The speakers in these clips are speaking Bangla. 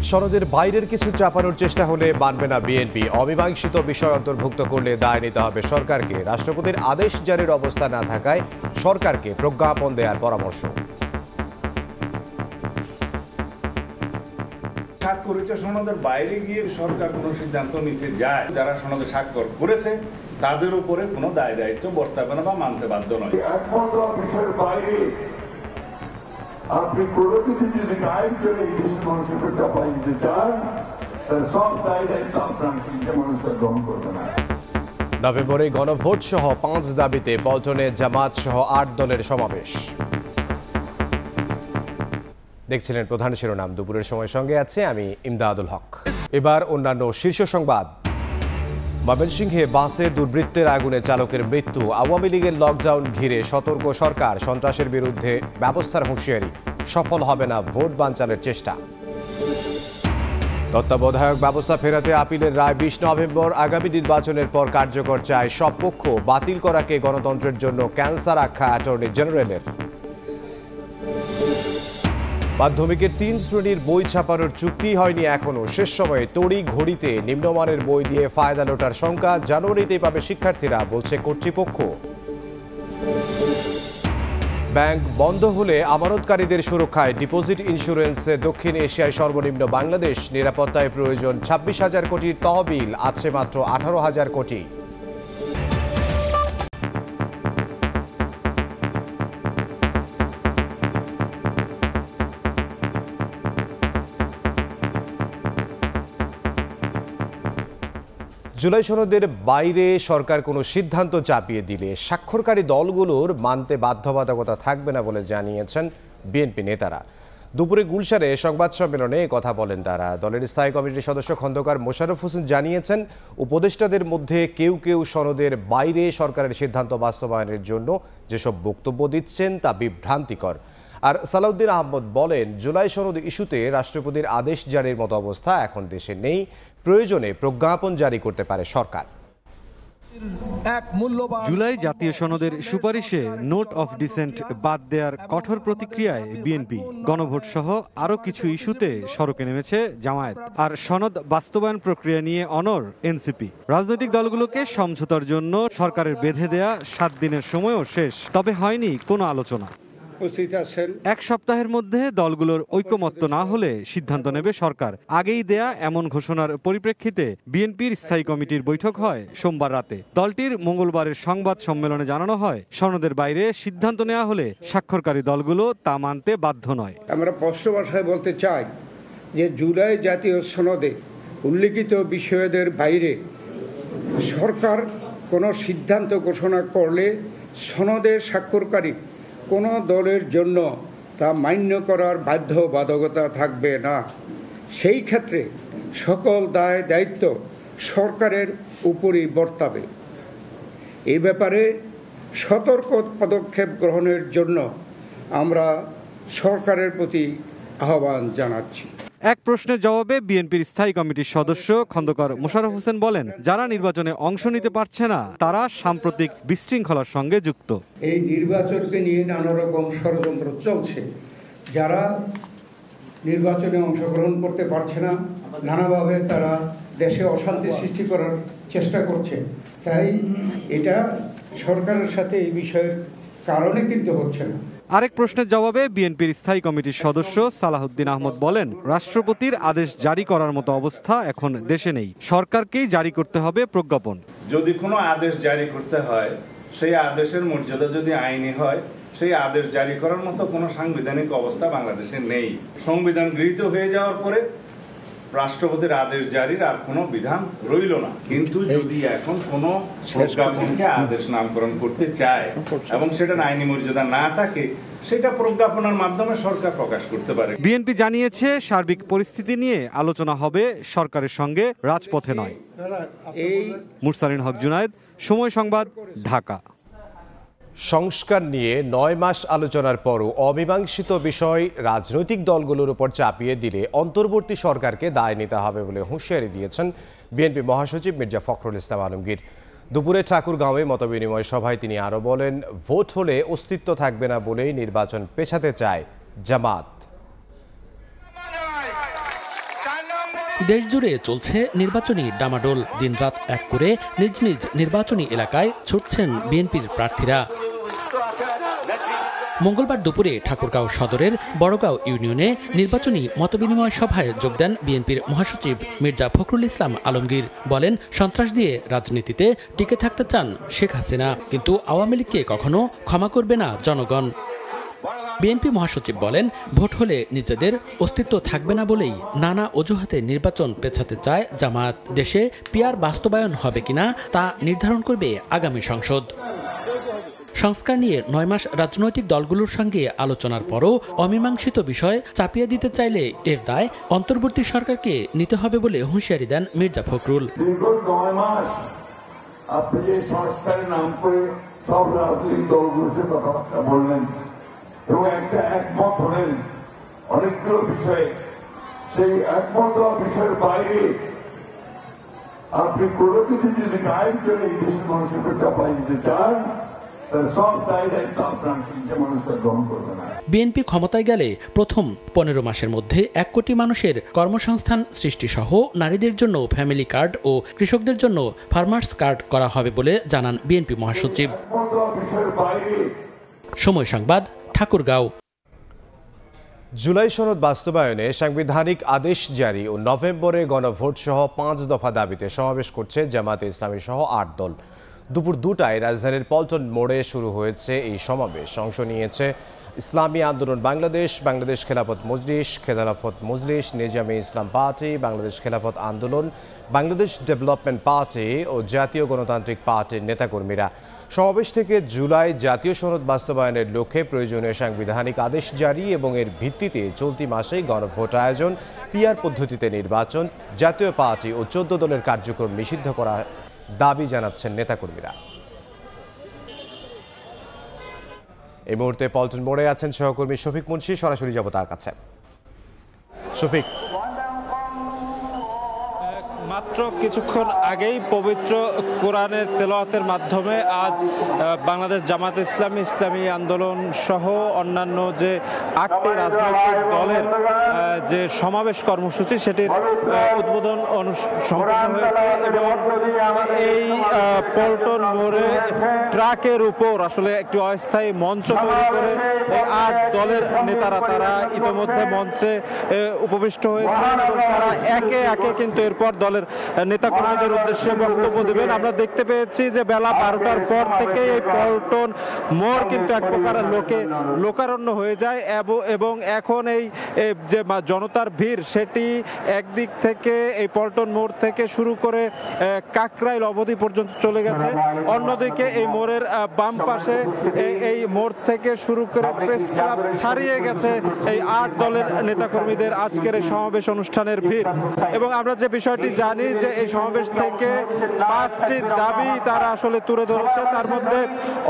সনদের বাইরের কিছু চাপানোর চেষ্টা হলে মানবে না বিএনপি। অমীমাংসিত বিষয় অন্তর্ভুক্ত করলে দায় নিতে হবে সরকারকে। রাষ্ট্রপতির আদেশ জারির অবস্থা না থাকায় সরকারকে প্রজ্ঞাপন দেওয়ার পরামর্শ। স্বাক্ষরিত সনদের বাইরে গিয়ে সরকার কোনো সিদ্ধান্ত নিতে যায়, যারা সনদে স্বাক্ষর করেছে তাদের উপরে কোনো দায় দায়িত্ব বর্তাবে না বা মানতে বাধ্য নয়। একমাত্র অফিসের বাইরে আপনি কোনো কিছু যদি আইন চলে এই দেশের মানুষকে চাপাই দিতে চান, তার সব দায় দায়িত্ব আপনার দেশের মানুষকে গ্রহণ করবে না। নভেম্বরে গণভোট সহ 5 দাবিতে পল্টনে জামাত সহ 8 দলের সমাবেশ। দেখছিলেন প্রধান শিরোনাম। দুপুরের সময় সঙ্গে আছে আমি ইমদাদুল হক। এবার অন্যান্য শীর্ষ সংবাদ। ময়মনসিংহে বাসে দুর্বৃত্তের আগুনে চালকের মৃত্যু। আওয়ামী লীগের লকডাউন ঘিরে সতর্ক সরকার। সন্ত্রাসের বিরুদ্ধে ব্যবস্থার হুঁশিয়ারি। সফল হবে না ভোট বানচালের চেষ্টা। তত্ত্বাবধায়ক ব্যবস্থা ফেরাতে আপিলের রায় 20 নভেম্বর। আগামী নির্বাচনের পর কার্যকর চায় সব পক্ষ। বাতিল করাকে গণতন্ত্রের জন্য ক্যান্সার আখ্যা অ্যাটর্নি জেনারেলের। মাধ্যমিকের 3 শ্রেণীর বই ছাপানোর চুক্তি হয়নি এখনো। শেষ সময়ে তড়ি ঘড়িতে নিম্নমানের বই দিয়ে ফায়দা লোটার শঙ্কা। জানুয়ারিতেই পাবে শিক্ষার্থীরা, বলছে কর্তৃপক্ষ। ব্যাংক বন্ধ হলে আমানতকারীদের সুরক্ষায় ডিপোজিট ইন্স্যুরেন্সে দক্ষিণ এশিয়ায় সর্বনিম্ন বাংলাদেশ। নিরাপত্তায় প্রয়োজন 26,000 কোটির তহবিল, আছে মাত্র 18,000 কোটি। জুলাই সনদের বাইরে সরকার কোনো সিদ্ধান্ত চাপিয়ে দিলে স্বাক্ষরকারী দলগুলোর মানতে বাধ্যবাধকতা থাকবে না বলে জানিয়েছেন বিএনপি নেতারা। দুপুরে গুলশানে সংবাদ সম্মেলনে কথা বলেন তারা। দলের স্থায়ী কমিটির সদস্য খন্দকার মোশাররফ হোসেন জানিয়েছেন, উপদেষ্টাদের মধ্যে কেউ কেউ সনদের বাইরে সরকারের সিদ্ধান্ত বাস্তবায়নের জন্য যেসব বক্তব্য দিচ্ছেন তা বিভ্রান্তিকর। আর সালাউদ্দিন আহমদ বলেন, জুলাই সনদ ইস্যুতে রাষ্ট্রপতির আদেশ জারির মতো অবস্থা এখন দেশে নেই। প্রয়োজনে প্রজ্ঞাপন জারি করতে পারে সরকার। জুলাই জাতীয় সনদের সুপারিশে নোট অফ ডিসেন্ট বাদ দেওয়ার কঠোর প্রতিক্রিয়ায় বিএনপি, গণভোট সহ আরও কিছু ইস্যুতে সড়কে নেমেছে জামায়াত। আর সনদ বাস্তবায়ন প্রক্রিয়া নিয়ে অনড় এনসিপি। রাজনৈতিক দলগুলোকে সমঝোতার জন্য সরকারের বেঁধে দেয়া 7 দিনের সময়ও শেষ, তবে হয়নি কোনো আলোচনা। এক সপ্তাহের মধ্যে দলগুলোর ঐকমত্য না হলে সিদ্ধান্ত নেবে সরকার। আগেই দেয়া এমন ঘোষণার পরিপ্রেক্ষিতে বিএনপির স্থায়ী কমিটির বৈঠক হয় সোমবার রাতে। দলটির মঙ্গলবারের সংবাদ সম্মেলনে জানানো হয়, সনদের বাইরে সিদ্ধান্ত নেওয়া হলে স্বাক্ষরকারী দলগুলো তা মানতে বাধ্য নয়। আমরা স্পষ্ট ভাষায় বলতে চাই যে জুলাই জাতীয় সনদে উল্লিখিত বিষয়দের বাইরে সরকার কোনো সিদ্ধান্ত ঘোষণা করলে সনদের স্বাক্ষরকারী কোনো দলের জন্য তা মান্য করার বাধ্যবাধকতা থাকবে না। সেই ক্ষেত্রে সকল দায় দায়িত্ব সরকারের উপরই বর্তাবে। এই ব্যাপারে সতর্ক পদক্ষেপ গ্রহণের জন্য আমরা সরকারের প্রতি আহ্বান জানাচ্ছি। এক প্রশ্নের জবাবে বিএনপির স্থায়ী কমিটির সদস্য খন্দকার মোশাররফ হোসেন বলেন, যারা নির্বাচনে অংশ নিতে পারছে না তারা সাম্প্রতিক বিশৃঙ্খলার সঙ্গে যুক্ত। এই নির্বাচনকে নিয়ে নানা রকম ষড়যন্ত্র চলছে। যারা নির্বাচনে অংশগ্রহণ করতে পারছে না, নানাভাবে তারা দেশে অশান্তি সৃষ্টি করার চেষ্টা করছে। তাই এটা সরকারের সাথে এই বিষয়ের কারণে কিন্তু হচ্ছে না। আরেক প্রশ্নের জবাবে বিএনপির স্থায়ী কমিটির সদস্য সালাউদ্দিন আহমদ বলেন, রাষ্ট্রপতির আদেশ জারি করার মতো অবস্থা এখন দেশে নেই। সরকারকেই জারি করতে হবে প্রজ্ঞাপন। যদি কোনো আদেশ জারি করতে হয়, সেই আদেশের মর্যাদা যদি আইনি হয়, সেই আদেশ জারি করার মতো কোনো সাংবিধানিক অবস্থা বাংলাদেশে নেই। সংবিধান গৃহীত হয়ে যাওয়ার পরে রাষ্ট্রপতির আদেশ জারির আর কোনো বিধান রইল না। কিন্তু যদি এখন কোনো প্রজ্ঞাপনকে আদেশ নামকরণ করতে চায় এবং সেটার আইনি মর্যাদা না থাকে, সেটা প্রজ্ঞাপনের মাধ্যমে সরকার প্রকাশ করতে পারে। বিএনপি জানিয়েছে, সার্বিক পরিস্থিতি নিয়ে আলোচনা হবে সরকারের সঙ্গে, রাজপথে নয়। মুরসালিন হক জুনায়েদ, সময় সংবাদ, ঢাকা। সংস্কার নিয়ে 9 মাস আলোচনার পরও অমীমাংসিত বিষয় রাজনৈতিক দলগুলোর উপর চাপিয়ে দিলে অন্তর্বর্তী সরকারকে দায় নিতে হবে বলে হুঁশিয়ারি দিয়েছেন বিএনপি মহাসচিব মির্জা ফখরুল ইসলাম আলমগীর। দুপুরে ঠাকুরগাঁওয়ে মতবিনিময় সভায় তিনি আরও বলেন, ভোট হলে অস্তিত্ব থাকবে না বলেই নির্বাচন পেছাতে চায় জামাত। দেশজুড়ে চলছে নির্বাচনী ডামাডোল। দিনরাত এক করে নিজ নিজ নির্বাচনী এলাকায় ছুটছেন বিএনপির প্রার্থীরা। মঙ্গলবার দুপুরে ঠাকুরগাঁও সদরের বড়গাঁও ইউনিয়নে নির্বাচনী মতবিনিময় সভায় যোগ দেন বিএনপির মহাসচিব মির্জা ফখরুল ইসলাম আলমগীর। বলেন, সন্ত্রাস দিয়ে রাজনীতিতে টিকে থাকতে চান শেখ হাসিনা, কিন্তু আওয়ামী লীগকে কখনো ক্ষমা করবে না জনগণ। বিএনপি মহাসচিব বলেন, ভোট হলে নিজেদের অস্তিত্ব থাকবে না বলেই নানা অজুহাতে নির্বাচন পেছাতে চায় জামায়াত। দেশে পিআর বাস্তবায়ন হবে কিনা তা নির্ধারণ করবে আগামী সংসদ। সংস্কার নিয়ে 9 মাস রাজনৈতিক দলগুলোর সঙ্গে আলোচনার পরও অমীমাংসিত বিষয় চাপিয়ে দিতে চাইলে এর দায় অন্তর্বর্তী সরকারকে নিতে হবে বলে হুঁশিয়ারি দেন মির্জা ফখরুল। দীর্ঘ 9 মাস আপনি যে সংস্কারের নাম করে সব রাজনৈতিক দলগুলোর সাথে কথাবার্তা বললেন এবং একটা একমত হলেন অনেকগুলো বিষয়ে, সেই একমত হওয়া বিষয়ের বাইরে আপনি কোনো কিছু যদি আইন চলে এই দেশের মানুষের উপর চাপাই দিতে চান, বিএনপি ক্ষমতায় গেলে প্রথম 15 মাসের মধ্যে 1 কোটি মানুষের কর্মসংস্থান সৃষ্টি সহ নারীদের জন্য ফ্যামিলি কার্ড ও কৃষকদের জন্য ফার্মার্স কার্ড করা হবে বলে জানান বিএনপি মহাসচিব। সময় সংবাদ, ঠাকুরগাঁও। জুলাই সনদ বাস্তবায়নে সাংবিধানিক আদেশ জারি ও নভেম্বরে গণভোট সহ 5 দফা দাবিতে সমাবেশ করছে জামায়াতে ইসলামী সহ 8 দল। দুপুর 2টায় রাজধানীর পল্টন মোড়ে শুরু হয়েছে এই সমাবেশ। অংশ নিয়েছে ইসলামী আন্দোলন বাংলাদেশ, বাংলাদেশ খেলাফত মজলিস, নিজামী ইসলাম পার্টি, বাংলাদেশ খেলাফত আন্দোলন, বাংলাদেশ ডেভেলপমেন্ট পার্টি ও জাতীয় গণতান্ত্রিক পার্টির নেতাকর্মীরা। সমাবেশ থেকে জুলাই জাতীয় সনদ বাস্তবায়নের লক্ষ্যে প্রয়োজনীয় সাংবিধানিক আদেশ জারি এবং এর ভিত্তিতে চলতি মাসেই গণভোট আয়োজন, পিআর পদ্ধতিতে নির্বাচন, জাতীয় পার্টি ও 14 দলের কার্যক্রম নিষিদ্ধ করা দাবি জানাচ্ছেন নেতাকর্মীরা। এই মুহূর্তে পল্টন মোড়ে আছেন সহকর্মী শফিক মুন্সি, সরাসরি যাব তার কাছে। শফিক, মাত্র কিছুক্ষণ আগেই পবিত্র কোরআনের তেলাওয়াতের মাধ্যমে আজ বাংলাদেশ জামায়াতে ইসলামী, ইসলামী আন্দোলন সহ অন্যান্য যে 8টি রাজনৈতিক দলের যে সমাবেশ কর্মসূচি সেটির উদ্বোধন সম্পন্ন হয়েছে এবং এই পল্টন মোড়ে ট্রাকের উপর আসলে একটি অস্থায়ী মঞ্চ তৈরি করে এই 8 দলের নেতারা তারা ইতিমধ্যে মঞ্চে উপবিষ্ট হয়েছে এবং তারা একে একে কিন্তু এরপর দলের নেতাকর্মীদের উদ্দেশ্যে বক্তব্য দেবেন। আমরা দেখতে পেয়েছি যে বেলা 12টার পর থেকে এই পল্টন মোড় কিন্তু এক প্রকার লোকারণ্য হয়ে যায় এবং এখন এই যে জনতার ভিড় সেটি একদিক থেকে এই পল্টন মোড় থেকে শুরু করে কাকরাইল অবধি পর্যন্ত চলে গেছে। অন্যদিকে এই মোড়ের বাম পাশে এই মোড় থেকে শুরু করে প্রেস ক্লাব ছাড়িয়ে গেছে এই 8 দলের নেতাকর্মীদের আজকের এই সমাবেশ অনুষ্ঠানের ভিড়। এবং আমরা যে বিষয়টি জানি যে এই সমাবেশ থেকে 5টি দাবি তারা আসলে তুলে ধরেছে। তার মধ্যে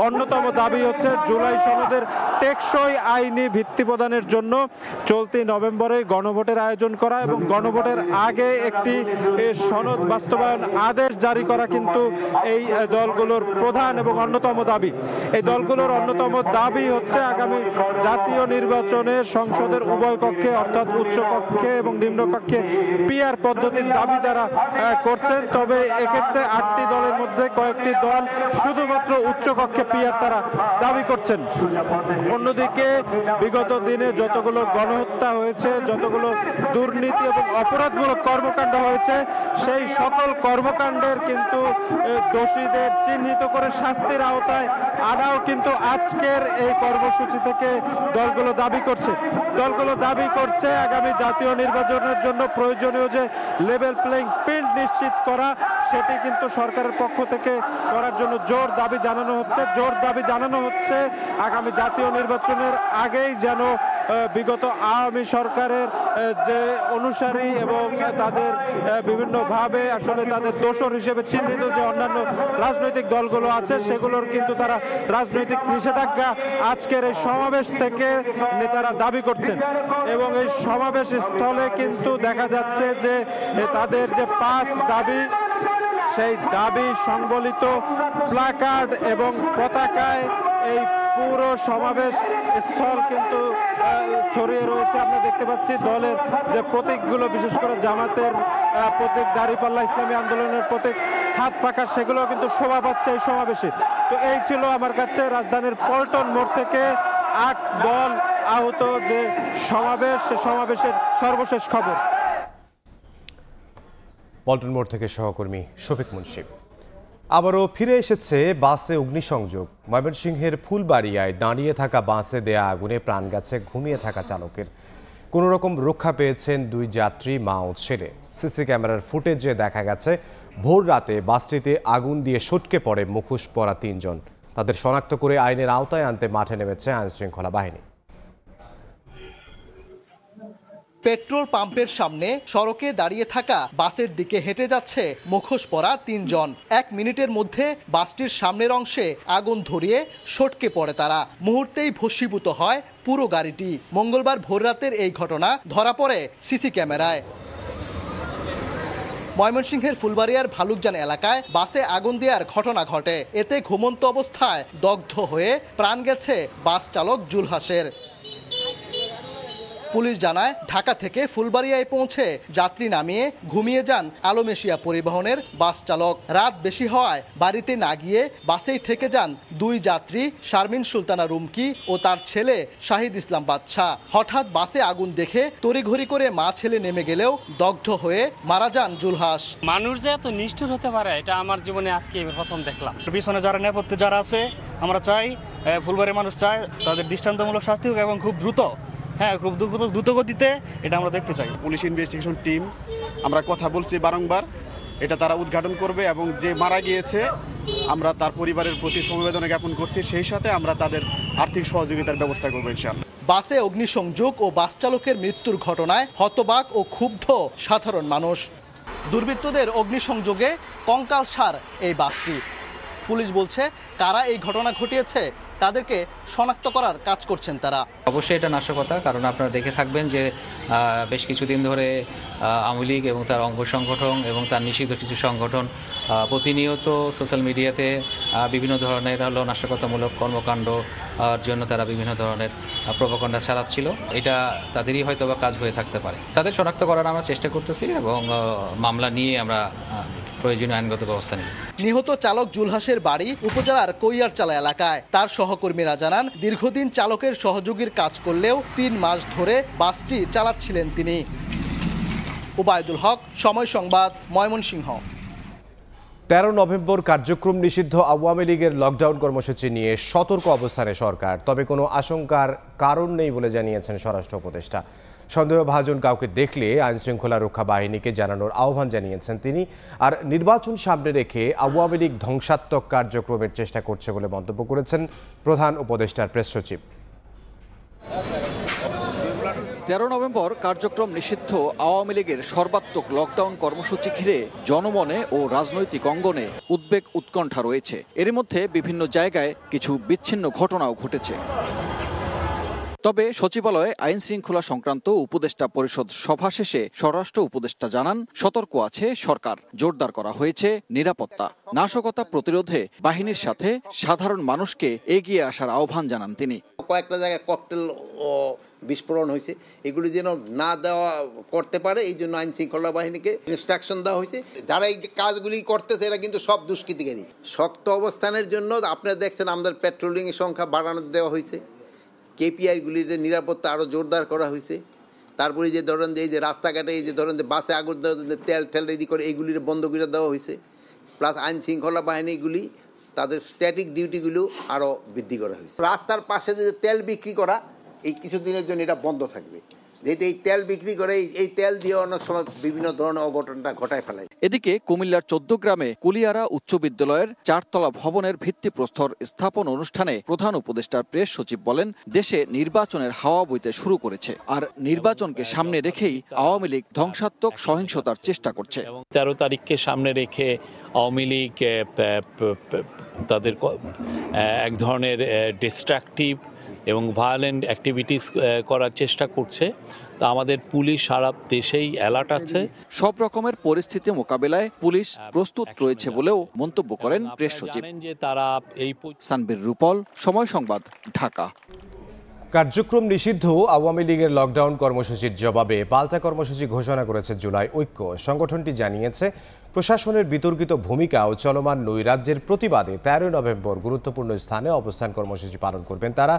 অন্যতম দাবি হচ্ছে জুলাই সনদের টেকসই আইনি ভিত্তি প্রদানের জন্য চলতি নভেম্বরে গণভোটের আয়োজন করা এবং গণভোটের আগে একটি সনদ বাস্তবায়ন আদেশ জারি করা কিন্তু এই দলগুলোর প্রধান এবং অন্যতম দাবি। এই দলগুলোর অন্যতম দাবি হচ্ছে আগামী জাতীয় নির্বাচনে সংসদের উভয় কক্ষে অর্থাৎ উচ্চ কক্ষে এবং নিম্ন কক্ষে পিআর পদ্ধতির দাবি তারা করছেন। তবে এক্ষেত্রে 8টি দলের মধ্যে কয়েকটি দল শুধুমাত্র উচ্চ কক্ষে পিআর তারা দাবি করছেন। অন্যদিকে বিগত দিনে যতগুলো গণহত্যা হয়েছে, যতগুলো দুর্নীতি এবং অপরাধমূলক কর্মকাণ্ড হয়েছে, সেই সকল কর্মকাণ্ডের কিন্তু দোষীদের চিহ্নিত করে শাস্তির আওতায় আনাও কিন্তু আজকের এই কর্মসূচি থেকে দলগুলো দাবি করছে। দলগুলো দাবি করছে আগামী জাতীয় নির্বাচনের জন্য প্রয়োজনীয় যে লেভেল প্লেইং ফিল্ড নিশ্চিত করা সেটি কিন্তু সরকারের পক্ষ থেকে করার জন্য জোর দাবি জানানো হচ্ছে আগামী জাতীয় নির্বাচনের আগেই যেন বিগত আওয়ামী সরকারের যে অনুসারী এবং তাদের বিভিন্নভাবে আসলে তাদের দোষর হিসেবে চিহ্নিত যে অন্যান্য রাজনৈতিক দলগুলো আছে সেগুলোর কিন্তু তারা রাজনৈতিক নিষেধাজ্ঞা আজকের এই সমাবেশ থেকে নেতারা দাবি করছেন। এবং এই সমাবেশ স্থলে কিন্তু দেখা যাচ্ছে যে তাদের যে 5 দাবি সেই দাবি সংবলিত প্ল্যাকার্ড এবং পতাকায় এই পুরো সমাবেশ স্থল কিন্তু ছড়িয়ে রয়েছে। আমরা দেখতে পাচ্ছি দলের যে প্রতীকগুলো, বিশেষ করে জামাতের প্রতীক, দাঁড়িপাল্লা ইসলামী আন্দোলনের প্রতীক, হাত পাখা, সেগুলো কিন্তু শোভা পাচ্ছে এই সমাবেশে। তো এই ছিল আমার কাছে রাজধানীর পল্টন মোড় থেকে 8 দল আহত যে সমাবেশ, সে সমাবেশের সর্বশেষ খবর। পল্টন মোড় থেকে সহকর্মী শফিক মুন্সি। আবারও ফিরে এসেছে বাসে অগ্নিসংযোগ। ময়মনসিংহের ফুলবাড়িয়ায় দাঁড়িয়ে থাকা বাসে দেয়া আগুনে প্রাণ গেছে ঘুমিয়ে থাকা চালকের। কোনো রকম রক্ষা পেয়েছেন 2 যাত্রী, মা ও ছেলে। সিসি ক্যামেরার ফুটেজে দেখা গেছে ভোর রাতে বাসটিতে আগুন দিয়ে সটকে পড়ে মুখোশ পরা 3 জন। তাদের শনাক্ত করে আইনের আওতায় আনতে মাঠে নেমেছে আইনশৃঙ্খলা বাহিনী। পেট্রোল পাম্পের সামনে সড়কে দাঁড়িয়ে থাকা বাসের দিকে হেঁটে যাচ্ছে মুখোশ পরা 3 জন। 1 মিনিটের মধ্যে বাসটির সামনের অংশে আগুন ধরিয়ে সটকে পড়ে তারা। মুহূর্তেই ভস্মীভূত হয় পুরো গাড়িটি। মঙ্গলবার ভোররাতের এই ঘটনা ধরা পড়ে সিসি ক্যামেরায়। ময়মনসিংহের ফুলবাড়িয়ার ভালুকজান এলাকায় বাসে আগুন দেওয়ার ঘটনা ঘটে। এতে ঘুমন্ত অবস্থায় দগ্ধ হয়ে প্রাণ গেছে বাস চালক জুলহাসের। পুলিশ জানায়, ঢাকা থেকে ফুলবাড়িয়ায় পৌঁছে যাত্রী নামিয়ে ঘুমিয়ে যান আলম এশিয়া পরিবহনের বাস চালক। রাত বেশি হওয়ায় বাড়িতে না গিয়ে বাসেই থেকে যান 2 যাত্রী, শারমিন সুলতানা রুমকি ও তার ছেলে শাহিদ ইসলাম বাদশা। হঠাৎ বাসে আগুন দেখে তড়িঘড়ি করে মা ছেলে নেমে গেলেও দগ্ধ হয়ে মারা যান জুলহাস। মানুষ যে এত নিষ্ঠুর হতে পারে এটা আমার জীবনে আজকে প্রথম দেখলাম। পিছনে যারা নেপথ্যে যারা আছে, আমরা চাই ফুলবাড়ির মানুষ চায় তাদের দৃষ্টান্তমূলক শাস্তি হোক এবং খুব দ্রুত, খুব দ্রুত গতিতে এটা আমরা দেখতে চাই। পুলিশ ইনভেস্টিগেশন টিম, আমরা কথা বলছি বারংবার, এটা তারা উদ্ঘাটন করবে এবং যে মারা গিয়েছে আমরা তার পরিবারের প্রতি সমবেদনা জ্ঞাপন করছি। সেই সাথে আমরা তাদের আর্থিক সহযোগিতার ব্যবস্থা করবো ইনশাআল্লাহ। বাসে অগ্নিসংযোগ ও বাস চালকের মৃত্যুর ঘটনায় হতবাক ও ক্ষুব্ধ সাধারণ মানুষ। দুর্বৃত্তদের অগ্নিসংযোগে কঙ্কালসার এই বাসটি। পুলিশ বলছে, কারা এই ঘটনা ঘটিয়েছে তাদেরকে শনাক্ত করার কাজ করছেন তারা। অবশ্যই এটা নাশকতা, কারণ আপনারা দেখে থাকবেন যে বেশ কিছুদিন ধরে আওয়ামী লীগ এবং তার অঙ্গ সংগঠন এবং তার নিষিদ্ধ কিছু সংগঠন প্রতিনিয়ত সোশ্যাল মিডিয়াতে বিভিন্ন ধরনের নাশকতামূলক কর্মকাণ্ড জন্য তারা বিভিন্ন ধরনের প্রোপাগান্ডা চালাচ্ছিল। এটা তাদেরই হয়তো বা কাজ হয়ে থাকতে পারে। তাদের শনাক্ত করার আমরা চেষ্টা করতেছি এবং মামলা নিয়ে আমরা প্রয়োজনীয় আইনগত ব্যবস্থা নেব। নিহত চালক জুলহাসের বাড়ি উপজেলার কৈয়ারচালা এলাকায়। তার সহকর্মীরা জানান, দীর্ঘদিন চালকের সহযোগীর কাজ করলেও 3 মাস ধরে বাসটি চালাচ্ছিলেন তিনি। ওবায়দুল হক, সময় সংবাদ, ময়মনসিংহ। 13 নভেম্বর কার্যক্রম নিষিদ্ধ আওয়ামী লীগের লকডাউন কর্মসূচি নিয়ে সতর্ক অবস্থানে সরকার। তবে কোনো আশঙ্কার কারণ নেই বলে জানিয়েছেন স্বরাষ্ট্র উপদেষ্টা। সন্দেহভাজন কাউকে দেখলে আইনশৃঙ্খলা রক্ষা বাহিনীকে জানানোর আহ্বান জানিয়েছেন তিনি। আর নির্বাচন সামনে রেখে আওয়ামী লীগ ধ্বংসাত্মক কার্যক্রমের চেষ্টা করছে বলে মন্তব্য করেছেন প্রধান উপদেষ্টার প্রেস সচিব। 13 নভেম্বর কার্যক্রম নিষিদ্ধ আওয়ামী লীগের সর্বাত্মক লকডাউন কর্মসূচি ঘিরে জনমনে ও রাজনৈতিক অঙ্গনে উদ্বেগ উৎকণ্ঠা রয়েছে। এর মধ্যে বিভিন্ন জায়গায় কিছু বিচ্ছিন্ন ঘটনাও ঘটেছে। তবে সচিবালয়ে আইন শৃঙ্খলা সংক্রান্ত উপদেষ্টা পরিষদ সভা শেষে স্বরাষ্ট্র উপদেষ্টা জানান, সতর্ক আছে সরকার। জোরদার করা হয়েছে নিরাপত্তা। নাশকতা প্রতিরোধে বাহিনীর সাথে সাধারণ মানুষকে এগিয়ে আসার আহ্বান জানান তিনি। কয়েকটা জায়গায় ককটেল বিস্ফোরণ হয়েছে, এগুলি যেন না দেওয়া করতে পারে এই জন্য আইন শৃঙ্খলা বাহিনীকে ইনস্ট্রাকশন দেওয়া হয়েছে। যারা এই কাজগুলি করতেছে এরা কিন্তু সব দুষ্কৃতিকারী। শক্ত অবস্থানের জন্য আপনারা দেখছেন আমাদের পেট্রোলিংয়ের সংখ্যা বাড়ানো দেওয়া হয়েছে। কেপিআইগুলির যে নিরাপত্তা আরও জোরদার করা হয়েছে। তারপরে যে ধরেন যে এই যে রাস্তাঘাটে এই যে ধরেন যে বাসে আগুন তেল ঠেল রেডি করে এইগুলির বন্ধ করে দেওয়া হয়েছে। প্লাস আইন শৃঙ্খলা বাহিনীগুলি তাদের স্ট্যাটিক ডিউটিগুলো আরও বৃদ্ধি করা হয়েছে। রাস্তার পাশে যে তেল বিক্রি করা এই কিছুদিনের জন্য এটা বন্ধ থাকবে। যেহেতু এই তেল বিক্রি করে এই তেল দিয়ে অনেক সময় বিভিন্ন ধরনের অঘটনটা ঘটায় ফেলায়। এদিকে কুমিল্লার 14 গ্রামে কুলিয়ারা উচ্চ বিদ্যালয়ের 4তলা ভবনের ভিত্তিপ্রস্তর স্থাপন অনুষ্ঠানে প্রধান উপদেষ্টার প্রেস সচিব বলেন, দেশে নির্বাচনের হাওয়া বইতে শুরু করেছে। আর নির্বাচনকে সামনে রেখেই আওয়ামী লীগ ধ্বংসাত্মক সহিংসতার চেষ্টা করছে। 13 তারিখকে সামনে রেখে আওয়ামী লীগ তাদের এক ধরনের ডিস্ট্রাকটিভ এবং ভায়োলেন্ট অ্যাক্টিভিটিস করার চেষ্টা করছে। তো আমাদের পুলিশ সারা দেশেই অ্যালার্ট আছে। সব রকমের পরিস্থিতি মোকাবেলায় পুলিশ প্রস্তুত রয়েছে বলেও মন্তব্য করেন প্রেস সচিব। যে তারা এই সানবীর রূপল, সময় সংবাদ, ঢাকা। কার্যক্রম নিষিদ্ধ আওয়ামী লীগের লকডাউন কর্মসূচির জবাবে পাল্টা কর্মসূচি ঘোষণা করেছে জুলাই ঐক্য। সংগঠনটি জানিয়েছে প্রশাসনের বিতর্কিত ভূমিকা ও চলমান নৈরাজ্যের প্রতিবাদে 13 নভেম্বর গুরুত্বপূর্ণ স্থানে অবস্থান কর্মসূচি পালন করবেন তারা।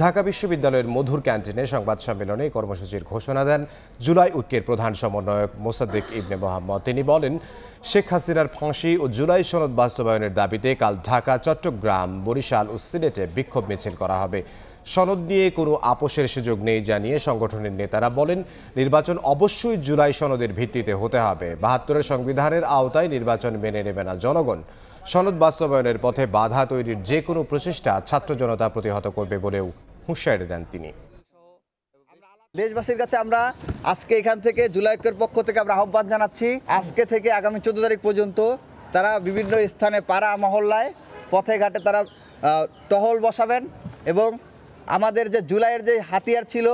ঢাকা বিশ্ববিদ্যালয়ের মধুর ক্যান্টিনে সংবাদ সম্মেলনে কর্মসূচির ঘোষণা দেন জুলাই ঐক্যের প্রধান সমন্বয়ক মোসাদ্দেক ইবনে মোহাম্মদ। তিনি বলেন, শেখ হাসিনার ফাঁসি ও জুলাই সনদ বাস্তবায়নের দাবিতে কাল ঢাকা, চট্টগ্রাম, বরিশাল ও সিলেটে বিক্ষোভ মিছিল করা হবে। সনদ নিয়ে কোনো আপোষের সুযোগ নেই জানিয়ে সংগঠনের নেতারা বলেন, নির্বাচন অবশ্যই জুলাই সনদের ভিত্তিতে হতে হবে। ৭২-এর সংবিধানের আওতায় নির্বাচন মেনে নেবে না জনগণ। সনদ বাস্তবায়নের পথে বাধা তৈরির যে কোনো প্রচেষ্টা ছাত্র জনতা প্রতিহত করবে বলেও হুঁশিয়ারি দেন তিনি। দেশবাসীর কাছে আমরা আজকে এখান থেকে জুলাই ঐক্যের পক্ষ থেকে আমরা আহ্বান জানাচ্ছি, আজকে থেকে আগামী 14 তারিখ পর্যন্ত তারা বিভিন্ন স্থানে পাড়া মহল্লায় পথে ঘাটে তারা টহল বসাবেন এবং আমাদের যে জুলাইয়ের যে হাতিয়ার ছিল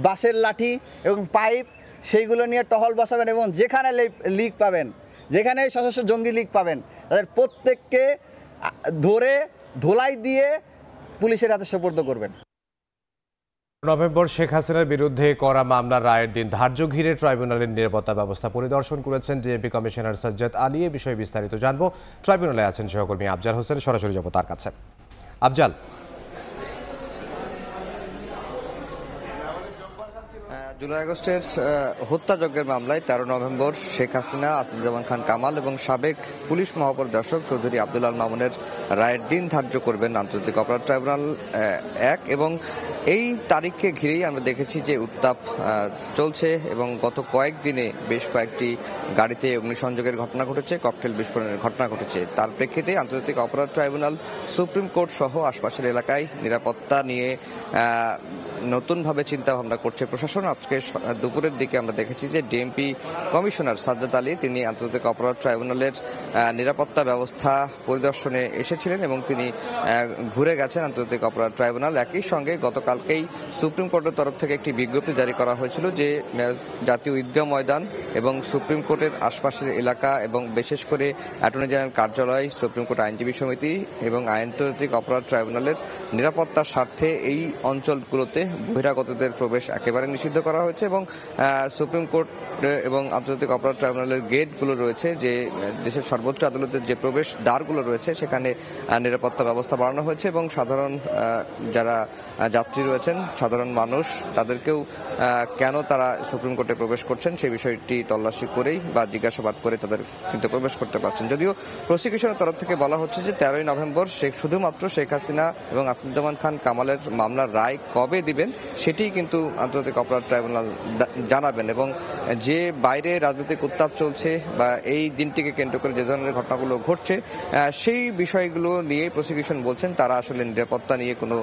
বাঁশের লাঠি এবং পাইপ, সেইগুলো নিয়ে টহল বসাবেন এবং যেখানে লিগ পাবেন, যেখানে সশস্ত্র জঙ্গি লিগ পাবেন, তাদের প্রত্যেককে ধরে ধোলাই দিয়ে পুলিশের হাতে সোপর্দ করবেন। নভেম্বর শেখ হাসিনার বিরুদ্ধে করা মামলার রায়ের দিন ধার্য ঘিরে ট্রাইব্যুনালের নিরাপত্তা ব্যবস্থা পরিদর্শন করেছেন জেএমপি কমিশনার সাজ্জাদ আলী। এ বিষয়ে বিস্তারিত জানবো। ট্রাইব্যুনালে আছেন সহকর্মী আফজাল হোসেন, সরাসরি যাব তার কাছে। আফজাল, জুলাই আগস্টের হত্যাযজ্ঞের মামলায় 13 নভেম্বর শেখ হাসিনা, আসাদুজ্জামান খান কামাল এবং সাবেক পুলিশ মহাপরিদর্শক চৌধুরী আব্দুল আল মামুনের রায়ের দিন ধার্য করবেন আন্তর্জাতিক অপরাধ ট্রাইব্যুনাল 1 এবং এই তারিখকে ঘিরেই আমরা দেখেছি যে উত্তাপ চলছে এবং গত কয়েকদিনে বেশ কয়েকটি গাড়িতে অগ্নিসংযোগের ঘটনা ঘটেছে, ককটেল বিস্ফোরণের ঘটনা ঘটেছে। তার প্রেক্ষিতে আন্তর্জাতিক অপরাধ ট্রাইব্যুনাল, সুপ্রিম কোর্ট সহ আশপাশের এলাকায় নিরাপত্তা নিয়ে নতুনভাবে চিন্তা ভাবনা করছে প্রশাসন। আজকে দুপুরের দিকে আমরা দেখেছি যে ডিএমপি কমিশনার সাজ্জাদ আলী তিনি আন্তর্জাতিক অপরাধ ট্রাইব্যুনালের নিরাপত্তা ব্যবস্থা পরিদর্শনে এসেছিলেন এবং তিনি ঘুরে গেছেন আন্তর্জাতিক অপরাধ ট্রাইব্যুনাল। একই সঙ্গে গতকালকেই সুপ্রিম কোর্টের তরফ থেকে একটি বিজ্ঞপ্তি জারি করা হয়েছিল যে জাতীয় ঈদগাহ ময়দান এবং সুপ্রিম কোর্টের আশপাশের এলাকা এবং বিশেষ করে অ্যাটর্নি জেনারেল কার্যালয়, সুপ্রিম কোর্ট আইনজীবী সমিতি এবং আন্তর্জাতিক অপরাধ ট্রাইব্যুনালের নিরাপত্তার স্বার্থে এই অঞ্চলগুলোতে বহিরাগতদের প্রবেশ একেবারে নিষিদ্ধ করা হয়েছে এবং সুপ্রিম কোর্ট এবং আন্তর্জাতিক অপরাধ ট্রাইব্যুনালের গেটগুলো রয়েছে, যে দেশের সর্বোচ্চ আদালতের যে প্রবেশ দ্বারগুলো রয়েছে, সেখানে নিরাপত্তা ব্যবস্থা বাড়ানো হয়েছে এবং সাধারণ যারা যাত্রী রয়েছেন, সাধারণ মানুষ, তাদেরকেও কেন তারা সুপ্রিম কোর্টে প্রবেশ করছেন সেই বিষয়টি তল্লাশি করেই বা জিজ্ঞাসাবাদ করে তাদের কিন্তু প্রবেশ করতে পারছেন। যদিও প্রসিকিউশনের তরফ থেকে বলা হচ্ছে যে 13 নভেম্বর শুধুমাত্র শেখ হাসিনা এবং আসাদুজ্জামান খান কামালের মামলার রায় কবে দিবেন সেটিই কিন্তু আন্তর্জাতিক অপরাধ ট্রাইব্যুনাল জানাবেন এবং যে বাইরে রাজনৈতিক উত্তাপ চলছে বা এই দিনটিকে কেন্দ্র করে যে ধরনের ঘটনাগুলো ঘটছে সেই বিষয়গুলো নিয়ে প্রসিকিউশন বলছেন তারা আসলে নিরাপত্তা নিয়ে কোনো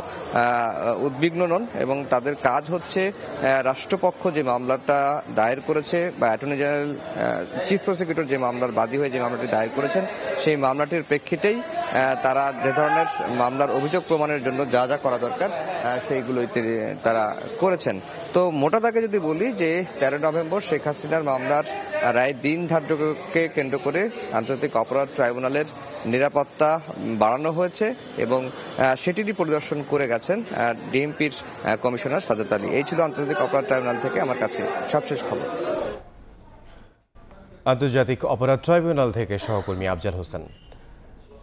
উদ্বিগ্ন নন এবং তাদের কাজ হচ্ছে রাষ্ট্রপক্ষ যে মামলাটা দায়ের করেছে বা অ্যাটর্নি জেনারেল চিফ প্রসিকিউটর যে মামলার বাদী হয়ে যে মামলাটি দায়ের করেছেন সেই মামলাটির প্রেক্ষিতেই তারা যে ধরনের মামলার অভিযোগ প্রমাণের জন্য যা যা করা দরকার সেইগুলোই তারা করেছেন। তো মোটা দাগে যদি বলি যে 13 নভেম্বর শেখ হাসিনার মামলার রায় দিন ধার্যকে কেন্দ্র করে আন্তর্জাতিক অপরাধ ট্রাইব্যুনালের নিরাপত্তা বাড়ানো হয়েছে এবং সেটিরই পরিদর্শন করে গেছেন ডিএমপির কমিশনার সাজ্জাদ আলী। এই ছিল আন্তর্জাতিক অপরাধ ট্রাইব্যুনাল থেকে আমার কাছে সবশেষ খবর। আন্তর্জাতিক অপরাধ ট্রাইব্যুনাল থেকে সহকর্মী আফজাল হোসেন।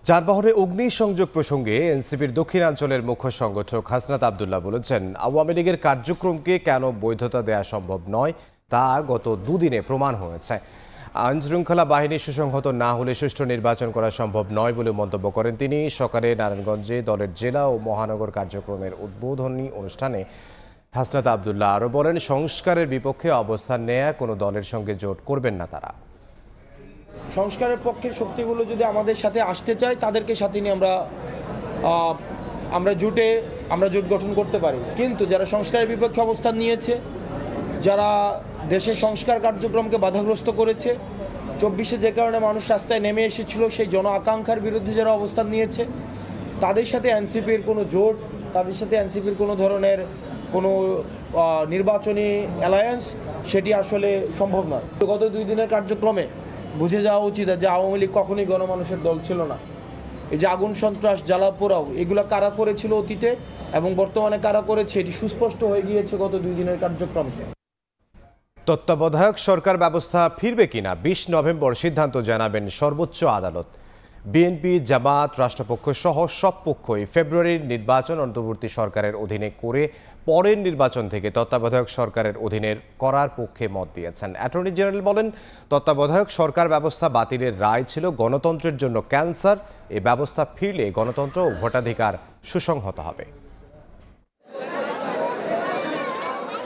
যানবাহনে অগ্নিসংযোগ প্রসঙ্গে এনসিপির দক্ষিণাঞ্চলের মুখ্য সংগঠক হাসনাত আবদুল্লাহ বলেছেন, আওয়ামী লীগের কার্যক্রমকে কেন বৈধতা দেওয়া সম্ভব নয় তা গত দুদিনে প্রমাণ হয়েছে। আইনশৃঙ্খলা বাহিনী সুসংহত না হলে সুষ্ঠু নির্বাচন করা সম্ভব নয় বলে মন্তব্য করেন তিনি। সকালে নারায়ণগঞ্জে দলের জেলা ও মহানগর কার্যক্রমের উদ্বোধনী অনুষ্ঠানে হাসনাত আবদুল্লাহ আরও বলেন, সংস্কারের বিপক্ষে অবস্থান নেয়া কোনো দলের সঙ্গে জোট করবেন না তারা। সংস্কারের পক্ষের শক্তিগুলো যদি আমাদের সাথে আসতে চায় তাদেরকে সাথে নিয়ে আমরা জোট গঠন করতে পারি, কিন্তু যারা সংস্কারের বিপক্ষে অবস্থান নিয়েছে, যারা দেশের সংস্কার কার্যক্রমকে বাধাগ্রস্ত করেছে, 24-এ যে কারণে মানুষ রাস্তায় নেমে এসেছিল সেই জন আকাঙ্ক্ষার বিরুদ্ধে যারা অবস্থান নিয়েছে, তাদের সাথে এনসিপির কোনো জোট, তাদের সাথে এনসিপির কোনো ধরনের কোনো নির্বাচনী অ্যালায়েন্স সেটি আসলে সম্ভব নয়। গত 2 দিনের কার্যক্রমে বুঝে যাওয়া উচিত যে আওয়ামী লীগ কখনোই গণমানুষের দল ছিল না। এই যে আগুন সন্ত্রাস জ্বালাপোড়াও এগুলো কারা করেছিল অতীতে এবং বর্তমানে কারা করেছে এটি সুস্পষ্ট হয়ে গিয়েছে গত 2 দিনের কার্যক্রমে। তত্ত্বাবধায়ক সরকার ব্যবস্থা ফিরবে কিনা 20 নভেম্বর সিদ্ধান্ত জানাবেন সর্বোচ্চ আদালত। বিএনপি, জামাত, রাষ্ট্রপক্ষ সহ সব পক্ষই ফেব্রুয়ারির নির্বাচন অন্তর্বর্তী সরকারের অধীনে করে পরের নির্বাচন থেকে তত্ত্বাবধায়ক সরকারের অধীনের করার পক্ষে মত দিয়েছেন। অ্যাটর্নি জেনারেল বলেন, তত্ত্বাবধায়ক সরকার ব্যবস্থা বাতিলের রায় ছিল গণতন্ত্রের জন্য ক্যান্সার। এই ব্যবস্থা ফিরলে গণতন্ত্র ও ভোটাধিকার সুসংহত হবে।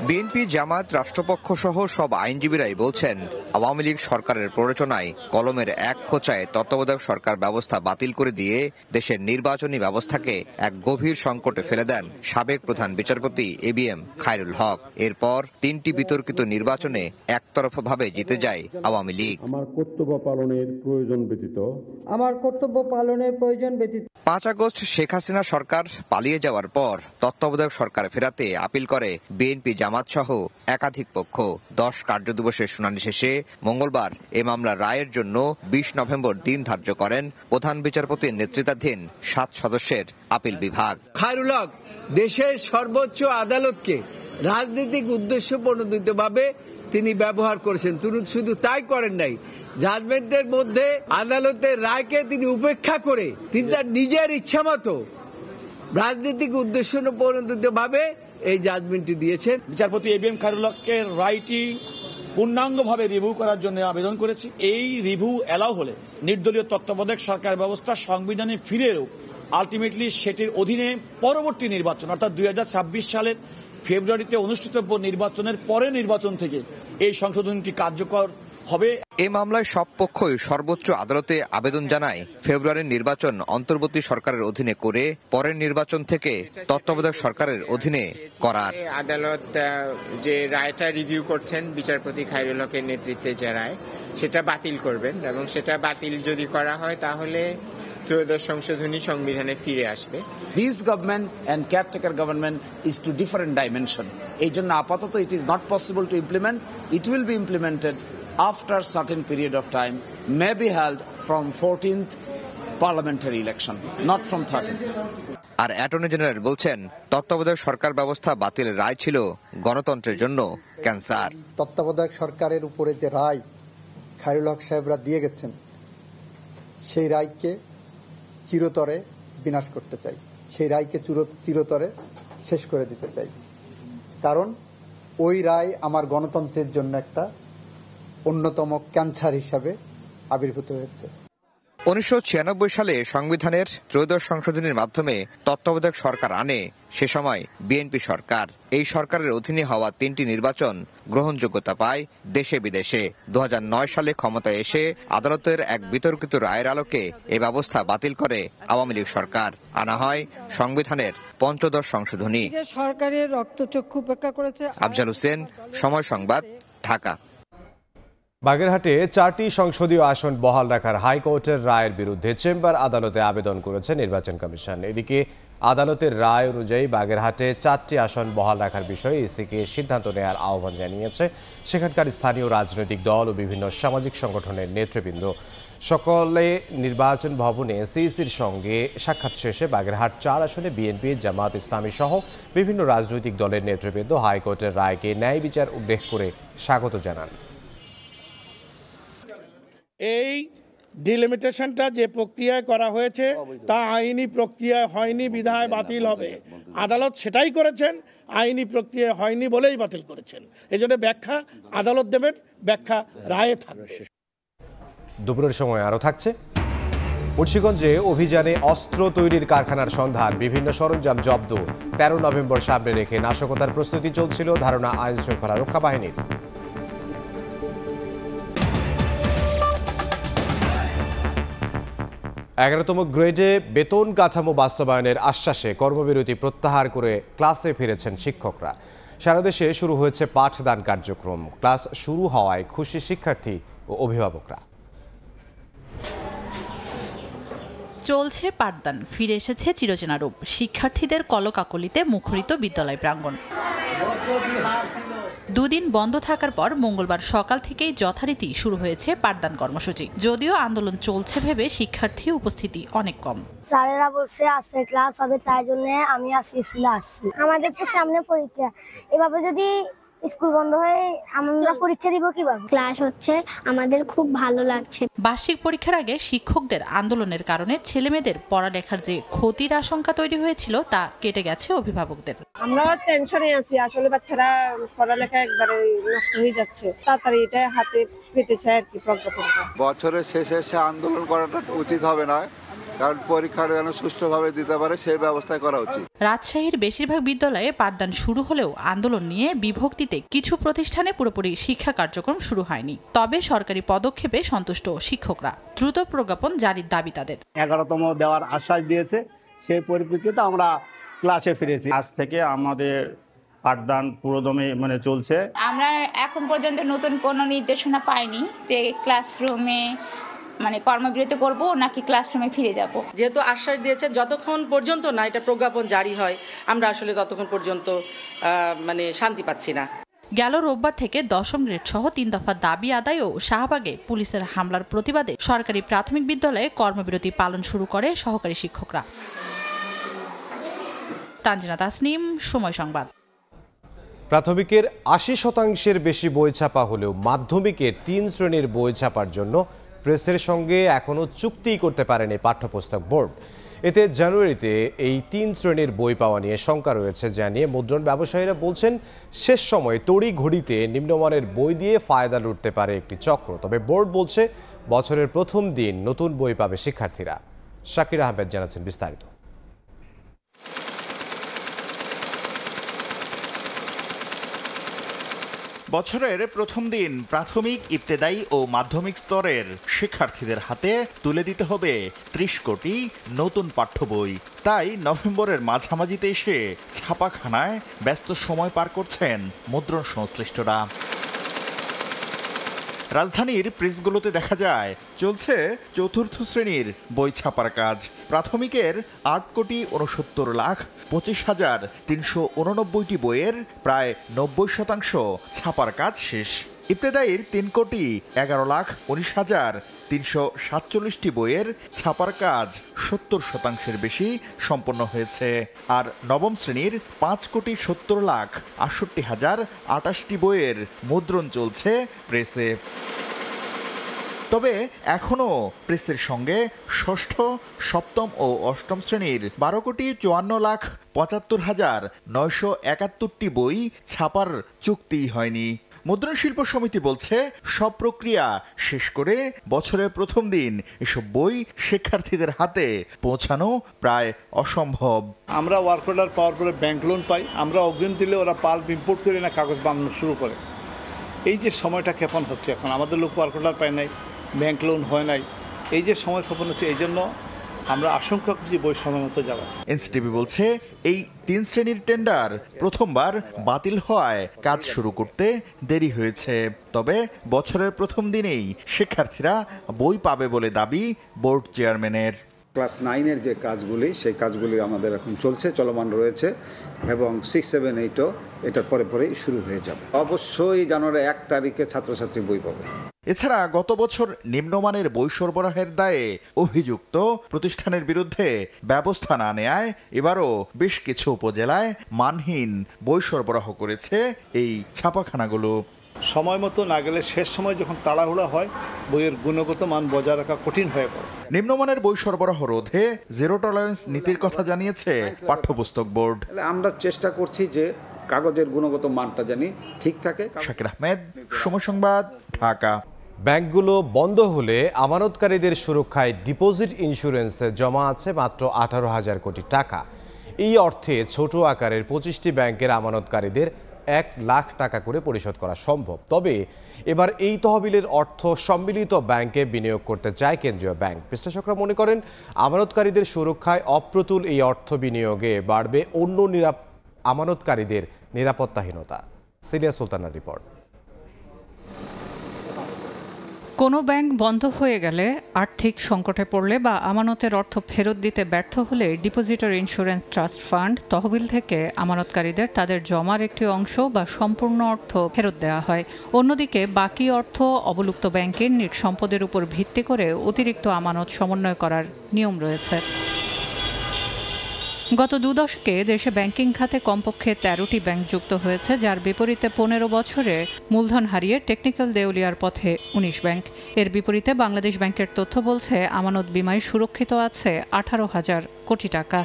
বিএনপি, জামাত, রাষ্ট্রপক্ষ সহ সব আইনজীবীরাই বলছেন, আওয়ামী লীগ সরকারের প্ররোচনায় কলমের এক খোঁচায় তত্ত্বাবধায়ক সরকার ব্যবস্থা বাতিল করে দিয়ে দেশের নির্বাচনী ব্যবস্থাকে এক গভীর সংকটে ফেলে দেন সাবেক প্রধান বিচারপতি এবিএম খায়রুল হক। এরপর 3টি বিতর্কিত নির্বাচনে একতরফাভাবে জিতে যায় আওয়ামী লীগ। আমার কর্তব্য পালনের প্রয়োজন ব্যতীত 5 আগস্ট শেখ হাসিনা সরকার পালিয়ে যাওয়ার পর তত্ত্বাবধায়ক সরকার ফেরাতে আপিল করে বিএনপি, জামাত সহ একাধিক পক্ষ। 10 কার্যদিবসের শুনানি শেষে মঙ্গলবার এ মামলার রায়ের জন্য 20 নভেম্বর দিন ধার্য করেন প্রধান বিচারপতির নেতৃত্বাধীন 7 সদস্যের আপিল বিভাগ। খায়রুল হক দেশের সর্বোচ্চ আদালতকে রাজনৈতিক উদ্দেশ্য প্রণোদিতভাবে তিনি ব্যবহার করেছেন। তিনি শুধু তাই করেন নাই, জাজমেন্টের মধ্যে আদালতের রায়কে তিনি উপেক্ষা করে তিনি তার নিজের ইচ্ছা মতো রাজনৈতিক উদ্দেশ্য প্রণোদিতভাবে এই জাজমেন্টটি দিয়েছেন। বিচারপতি এবিএম খায়রুল হকের রায়টি পূর্ণাঙ্গভাবে রিভিউ করার জন্য আবেদন করেছি। এই রিভিউ এলাও হলে নির্দলীয় তত্ত্বাবধায়ক সরকার ব্যবস্থা সংবিধানে ফিরেও আলটিমেটলি সেটির অধীনে পরবর্তী নির্বাচন অর্থাৎ 2026 সালের ফেব্রুয়ারিতে অনুষ্ঠিতব্য নির্বাচনের পরে নির্বাচন থেকে এই সংশোধনটি কার্যকর হবে। এ মামলায় সব পক্ষই সর্বোচ্চ আদালতে আবেদন জানায় ফেব্রুয়ারির নির্বাচন অন্তর্বর্তী সরকারের অধীনে করে পরের নির্বাচন থেকে তত্ত্বাবধায়ক সরকারের অধীনে করার। আদালত যে রায়টা রিভিউ করছেন বিচারপতি খায়রুল হকের নেতৃত্বে যে রায়, সেটা বাতিল করবেন এবং সেটা বাতিল যদি করা হয় তাহলে ত্রয়োদশ সংশোধনী সংবিধানে ফিরে আসবে। This government and caretaker government is to different dimension. এই জন্য আপাতত it is not possible to implement. It will be implemented after certain period of time, may be held from 14th parliamentary election, not from 13th. আর অ্যাটর্নি জেনারেল বলছেন, তত্ত্বাবধায়ক সরকার ব্যবস্থা বাতিলের রায় ছিল গণতন্ত্রের জন্য ক্যান্সার। তত্ত্বাবধায়ক সরকারের উপরে যে রায় খায়রুল হক সাহেবরা দিয়ে গেছেন, সেই রায়কে চিরতরে বিনাশ করতে চাই, সেই রায়কে চিরতরে শেষ করে দিতে চাই। কারণ ওই রায় আমার গণতন্ত্রের জন্য একটা অন্যতম ক্যান্সার হিসাবে আবির্ভূত হয়েছে। 1996 সালে সংবিধানের ত্রয়োদশ সংশোধনীর মাধ্যমে তত্ত্বাবধায়ক সরকার আনে সে সময় বিএনপি সরকার। এই সরকারের অধীনে হওয়া 3টি নির্বাচন গ্রহণযোগ্যতা পায় দেশে বিদেশে। 2009 সালে ক্ষমতায় এসে আদালতের এক বিতর্কিত রায়ের আলোকে এ ব্যবস্থা বাতিল করে আওয়ামী লীগ সরকার। আনা হয় সংবিধানের 5ম সংশোধনী। সরকারের রক্তচক্ষু উপেক্ষা করেছে। আফজাল হোসেন, সময় সংবাদ, ঢাকা। বাগেরহাটে 4টি সংসদীয় আসন বহাল রাখার হাইকোর্টের রায়ের বিরুদ্ধে চেম্বার আদালতে আবেদন করেছে নির্বাচন কমিশন। এদিকে আদালতের রায় অনুযায়ী বাগেরহাটে 4টি আসন বহাল রাখার বিষয়ে ইসিকে সিদ্ধান্ত নেওয়ার আহ্বান জানিয়েছে সেখানকার স্থানীয় রাজনৈতিক দল ও বিভিন্ন সামাজিক সংগঠনের নেতৃবৃন্দ। সকলে নির্বাচন ভবনে সিইসির সঙ্গে সাক্ষাৎ শেষে বাগেরহাট 4 আসনে বিএনপি, জামাত ইসলামী সহ বিভিন্ন রাজনৈতিক দলের নেতৃবৃন্দ হাইকোর্টের রায়কে ন্যায় বিচার উল্লেখ করে স্বাগত জানান। এই ডিলিমিটেশনটা যে প্রক্রিয়ায় করা হয়েছে তা আইনি প্রক্রিয়ায় হয়নি বিধায় বাতিল হবে। আদালত সেটাই করেছেন, আইনি প্রক্রিয়ায় হয়নি বলেই বাতিল করেছেন। এজন্য ব্যাখ্যা আদালত দেবেন, ব্যাখ্যা রায়ে থাকবে। দুপুরের সময় আরও থাকছে। মুন্সিগঞ্জে অভিযানে অস্ত্র তৈরির কারখানার সন্ধান, বিভিন্ন সরঞ্জাম জব্দ। 13 নভেম্বর সামনে রেখে নাশকতার প্রস্তুতি চলছিল ধারণা আইন শৃঙ্খলা রক্ষা বাহিনীর। 11তম গ্রেডে বেতন কাঠামো বাস্তবায়নের আশ্বাসে কর্মবিরতি প্রত্যাহার করে ক্লাসে ফিরেছেন শিক্ষকরা। সারা দেশে শুরু হয়েছে পাঠদান কার্যক্রম। ক্লাস শুরু হওয়ায় খুশি শিক্ষার্থী ও অভিভাবকরা। চলছে পাঠদান, ফিরে এসেছে চিরচেনা রূপ। শিক্ষার্থীদের কলকাকলিতে মুখরিত বিদ্যালয় প্রাঙ্গণ। দুদিন বন্ধ থাকার পর মঙ্গলবার সকাল থেকেই যথারীতি শুরু হয়েছে পাঠদান কর্মসূচি। যদিও আন্দোলন চলছে ভেবে শিক্ষার্থী উপস্থিতি অনেক কম। স্যারেরা বলছে আজকে ক্লাস হবে, তাই জন্য আমি আজকে স্কুলে আসছি। আমাদের তো সামনে পরীক্ষা, এভাবে যদি স্কুল বন্ধ হয়ে আমরা পরীক্ষা দিব কিভাবে? ক্লাস হচ্ছে, আমাদের খুব ভালো লাগছে। বার্ষিক পরীক্ষার আগে শিক্ষকদের আন্দোলনের কারণে ছেলেমেয়েদের পড়ালেখার যে ক্ষতির আশঙ্কা তৈরি হয়েছিল তা কেটে গেছে অভিভাবকদের। আমরা টেনশনে আছি, আসলে বাচ্চারা পড়ালেখা একবারে নষ্ট হয়ে যাচ্ছে, তাড়াতাড়ি এটা হাতে পেতে চায় আর কি প্রজ্ঞাপন। বছরের শেষে এসে আন্দোলন করাটা উচিত হবে না, কারণ পরীক্ষাটা যেন সুষ্ঠুভাবে দিতে পারে সেই ব্যবস্থা করা উচিত। রাজশাহীর বেশিরভাগ বিদ্যালয়ে পাঠদান শুরু হলেও আন্দোলন নিয়ে বিভক্তিতে কিছু প্রতিষ্ঠানে পুরোপুরি শিক্ষা কার্যক্রম শুরু হয়নি। তবে সরকারি পদক্ষেপে সন্তুষ্ট শিক্ষকরা। দ্রুত প্রজ্ঞাপন জারির দাবি তাদের। 11তম দেওয়ার আশ্বাস দিয়েছে, সেই পরিপ্রেক্ষিতে আমরা ক্লাসে ফিরেছি। আজ থেকে আমাদের পাঠদান পুরোদমে চলছে। আমরা এখন পর্যন্ত নতুন কোনো নির্দেশনা পাইনি যে ক্লাসরুমে কর্মবিরতি করব নাকি ক্লাসরুমে ফিরে যাব। যেহেতু আশ্বাস দিয়েছে যতক্ষণ পর্যন্ত না এটা প্রজ্ঞাপন জারি হয়, আমরা আসলে ততক্ষণ পর্যন্ত শান্তি পাচ্ছি না। গেল রোববার থেকে 10ম গ্রেড সহ 3 দফা দাবি আদায় ও শাহবাগে পুলিশের হামলার প্রতিবাদে সরকারি প্রাথমিক বিদ্যালয়ে কর্মবিরতি পালন শুরু করে সহকারী শিক্ষকরা। তানজিনা তাসনিম, সময় সংবাদ। প্রাথমিকের 80% বেশি বই ছাপা হলেও মাধ্যমিকের 3 শ্রেণীর বই ছাপার জন্য প্রেসের সঙ্গে এখনও চুক্তি করতে পারেনি পাঠ্যপুস্তক বোর্ড। এতে জানুয়ারিতে এই 3 শ্রেণীর বই পাওয়া নিয়ে শঙ্কা রয়েছে জানিয়ে মুদ্রণ ব্যবসায়ীরা বলছেন, শেষ সময়ে তড়ি ঘড়িতে নিম্নমানের বই দিয়ে ফায়দা লুটতে পারে একটি চক্র। তবে বোর্ড বলছে বছরের প্রথম দিন নতুন বই পাবে শিক্ষার্থীরা। শাকির আহমেদ জানাচ্ছেন বিস্তারিত। বছরের প্রথম দিন প্রাথমিক, ইবতেদায়ী ও মাধ্যমিক স্তরের শিক্ষার্থীদের হাতে তুলে দিতে হবে 30 কোটি নতুন পাঠ্য বই। তাই নভেম্বরের মাঝামাঝিতে এসে ছাপাখানায় ব্যস্ত সময় পার করছেন মুদ্রণ সংশ্লিষ্টরা। রাজধানীর প্রেসগুলোতে দেখা যায় চলছে চতুর্থ শ্রেণীর বই ছাপার কাজ। প্রাথমিকের 8,69,25,389টি বইয়ের প্রায় 90% ছাপার কাজ শেষ। ইবতেদায়ীর 3,11,19,347টি বইয়ের ছাপার কাজ 70% বেশি সম্পন্ন হয়েছে। আর নবম শ্রেণীর 5,70,68,028টি বইয়ের মুদ্রণ চলছে প্রেসে। তবে এখনও প্রেসের সঙ্গে ষষ্ঠ, সপ্তম ও অষ্টম শ্রেণীর 12,54,75,971টি বই ছাপার চুক্তি হয়নি। মুদ্রণ শিল্প সমিতি বলছে, সব প্রক্রিয়া শেষ করে বছরের প্রথম দিন এসব বই শিক্ষার্থীদের হাতে পৌঁছানো প্রায় অসম্ভব। আমরা ওয়ার্ক অর্ডার পাওয়ার পরে ব্যাংক লোন পাই, আমরা অগ্রিম দিলে ওরা পাল্প ইম্পোর্ট করে না কাগজ বানানো শুরু করে। এই যে সময়টা ক্ষেপণ হচ্ছে, এখন আমাদের লোক ওয়ার্ক অর্ডার পায় নাই, ব্যাংক লোন হয় নাই, এই যে সময় ক্ষেপণ হচ্ছে, এই জন্য আমরা আশঙ্কা করছি বই সময় মতো যাবে। এনসিটিভি বলছে, এই 3 শ্রেণীর টেন্ডার প্রথমবার বাতিল হওয়ায় কাজ শুরু করতে দেরি হয়েছে। তবে বছরের প্রথম দিনেই শিক্ষার্থীরা বই পাবে বলে দাবি বোর্ড চেয়ারম্যানের। ক্লাস 9-এর যে কাজগুলি, সেই কাজগুলি আমাদের এখন চলছে, চলমান রয়েছে, এবং 6, 7, 8ও এটার পরে পরেই শুরু হয়ে যাবে। অবশ্যই জানুয়ারি 1 তারিখে ছাত্রছাত্রী বই পাবে। এছাড়া গত বছর নিম্নমানের বই সরবরাহের দায়ে অভিযুক্ত প্রতিষ্ঠানের বিরুদ্ধে ব্যবস্থা না নেয়ায় এবারও বেশ কিছু উপজেলায় মানহীন বই সরবরাহ করেছে এই ছাপাখানাগুলো। সময় মতো না গেলে শেষ সময় যখন তাড়াহুড়া হয়, বইয়ের গুণগত মান বজায় রাখা কঠিন হয়ে পড়ে। নিম্নমানের বই সরবরাহ রোধে জিরো টলারেন্স নীতির কথা জানিয়েছে পাঠ্যপুস্তক বোর্ড। আমরা চেষ্টা করছি যে কাগজের গুণগত মানটা জানি ঠিক থাকে। শাকির আহমেদ, সময় সংবাদ, ঢাকা। ব্যাংকগুলো বন্ধ হলে আমানতকারীদের সুরক্ষায় ডিপোজিট ইন্স্যুরেন্সে জমা আছে মাত্র 18,000 কোটি টাকা। এই অর্থে ছোট আকারের 25টি ব্যাংকের আমানতকারীদের 1 লাখ টাকা করে পরিশোধ করা সম্ভব। তবে এবার এই তহবিলের অর্থ সম্মিলিত ব্যাংকে বিনিয়োগ করতে চায় কেন্দ্রীয় ব্যাংক। বিশ্লেষকরা মনে করেন, আমানতকারীদের সুরক্ষায় অপ্রতুল এই অর্থ বিনিয়োগে বাড়বে অন্য আমানতকারীদের নিরাপত্তাহীনতা। সিনিয়র সুলতানার রিপোর্ট। কোনো ব্যাংক বন্ধ হয়ে গেলে, আর্থিক সংকটে পড়লে বা আমানতের অর্থ ফেরত দিতে ব্যর্থ হলে ডিপোজিটর ইন্স্যুরেন্স ট্রাস্ট ফান্ড তহবিল থেকে আমানতকারীদের তাদের জমার একটি অংশ বা সম্পূর্ণ অর্থ ফেরত দেওয়া হয়। অন্যদিকে বাকি অর্থ অবলুপ্ত ব্যাংকের নিট সম্পদের উপর ভিত্তি করে অতিরিক্ত আমানত সমন্বয় করার নিয়ম রয়েছে। গত 2 দশকে দেশে ব্যাংকিং খাতে কমপক্ষে 13টি ব্যাংক যুক্ত হয়েছে, যার বিপরীতে 15 বছরে মূলধন হারিয়ে টেকনিক্যাল দেউলিয়ার পথে 19 ব্যাংক। এর বিপরীতে বাংলাদেশ ব্যাংকের তথ্য বলছে আমানত বীমায় সুরক্ষিত আছে 18,000 কোটি টাকা,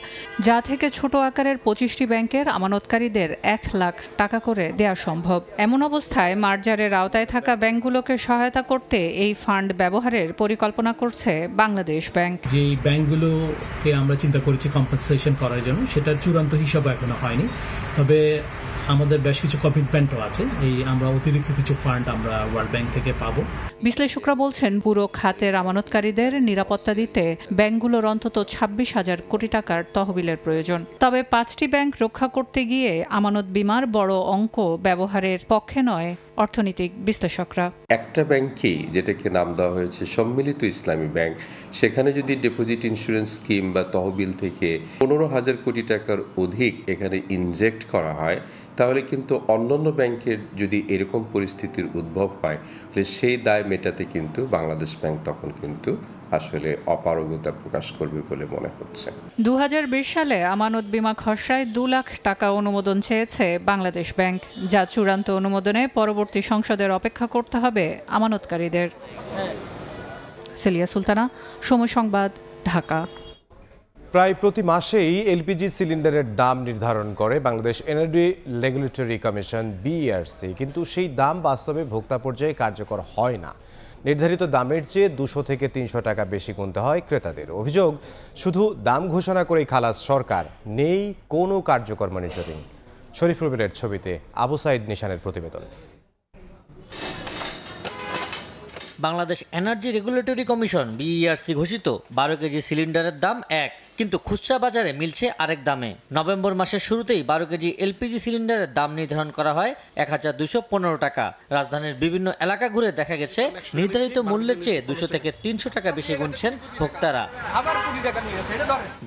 যা থেকে ছোট আকারের 25টি ব্যাংকের আমানতকারীদের 1 লাখ টাকা করে দেওয়া সম্ভব। এমন অবস্থায় মার্জারের আওতায় থাকা ব্যাংকগুলোকে সহায়তা করতে এই ফান্ড ব্যবহারের পরিকল্পনা করছে বাংলাদেশ ব্যাংক। যে ব্যাংকগুলোকে আমরা চিন্তা করেছি কম্পেনসেশন করার জন্য, সেটার চূড়ান্ত হিসাব এখনো হয়নি, তবে আমাদের বেশ কিছু কমিটমেন্টও আছে। আমরা অতিরিক্ত কিছু ফান্ড আমরা ওয়ার্ল্ড ব্যাংক থেকে পাবো। বিশ্লেষকরা বলছেন, পুরো খাতের আমানতকারীদের নিরাপত্তা দিতে ব্যাংকগুলোর অন্তত 26,000 কোটি টাকার তহবিলের প্রয়োজন। তবে 5টি ব্যাংক রক্ষা করতে গিয়ে আমানত বীমার বড় অঙ্ক ব্যবহারের পক্ষে নয় অর্থনৈতিক বিশ্লেষকরা। একটা ব্যাংকেই, যেটাকে নাম দেওয়া হয়েছে সম্মিলিত ইসলামী ব্যাংক, সেখানে যদি ডিপোজিট ইন্স্যুরেন্স স্কিম বা তহবিল থেকে 15,000 কোটি টাকার অধিক এখানে ইনজেক্ট করা হয়, তাহলে কিন্তু অন্যান্য ব্যাংকের যদি এরকম পরিস্থিতির উদ্ভব হয়, তাহলে সেই দায় মেটাতে কিন্তু বাংলাদেশ ব্যাংক তখন কিন্তু আসলে অপারগতা প্রকাশ করবে বলে মনে হচ্ছে। 2020 সালে আমানত বীমা খসড়ায় 2 লাখ টাকা অনুমোদন চেয়েছে বাংলাদেশ ব্যাংক, যা চূড়ান্ত অনুমোদনে পরবর্তী সংসদের অপেক্ষা করতে হবে আমানতকারীদের। সেলিয়া সুলতানা, সময় সংবাদ, ঢাকা। প্রায় প্রতি মাসেই এলপিজি সিলিন্ডারের দাম নির্ধারণ করে Bangladesh energy regulatory commission BERC, কিন্তু সেই দাম বাস্তবে ভোক্তা পর্যায়ে কার্যকর হয় না। নির্ধারিত দামের চেয়ে 200 থেকে 300 টাকা বেশি গুনতে হয় ক্রেতাদের। অভিযোগ, শুধু দাম ঘোষণা করেই খালাস সরকার, নেই কোনো কার্যকর মনিটরিং। শরীফ রুবেলের ছবিতে আবু সাইদ নিশানের প্রতিবেদন। Bangladesh energy regulatory commission BERC ঘোষিত 12 কেজি সিলিন্ডারের দাম এক, কিন্তু খুচরা বাজারে মিলছে আরেক দামে। নভেম্বর মাসের শুরুতেই 12 কেজি এলপিজি সিলিন্ডারের দাম নির্ধারণ করা হয় 1215 টাকা। রাজধানীর বিভিন্ন এলাকা ঘুরে দেখা গেছে নির্ধারিত মূল্যের চেয়ে 200 থেকে 300 টাকা বেশি গুনছেন ভোক্তারা।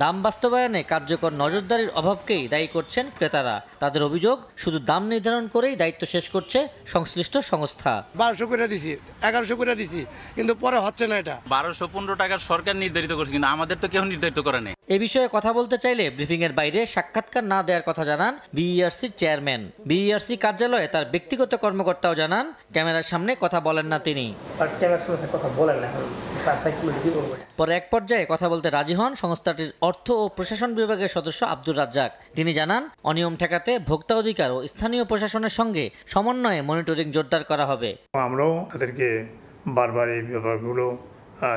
দাম বাস্তবায়নে কার্যকর নজরদারির অভাবকেই দায়ী করছেন ক্রেতারা। তাদের অভিযোগ, শুধু দাম নির্ধারণ করেই দায়িত্ব শেষ করছে সংশ্লিষ্ট সংস্থা। 1200 করে দিছি, 1100 করে দিছি, কিন্তু পরে হচ্ছে না। এটা 1215 টাকার সরকার নির্ধারিত করছে, কিন্তু আমাদের তো কেউ নির্ধারিত করে নাই। এ বিষয়ে কথা বলতে চাইলে ব্রিফিং এর বাইরে সাক্ষাৎকার না দেওয়ার কথা জানান বিইআরসির চেয়ারম্যান। বিইআরসি কার্যালয়ে তার ব্যক্তিগত কর্মকর্তাও জানান, ক্যামেরার সামনে কথা বলেন না তিনি। পরে এক পর্যায়ে কথা বলতে রাজি হন সংস্থাটির অর্থ ও প্রশাসন বিভাগের সদস্য আব্দুর রাজ্জাক। তিনি জানান, অনিয়ম ঠেকাতে ভোক্তা অধিকার ও স্থানীয় প্রশাসনের সঙ্গে সমন্বয়ে মনিটরিং জোরদার করা হবে। আমরাও তাদেরকে বারবার এই ব্যাপারগুলো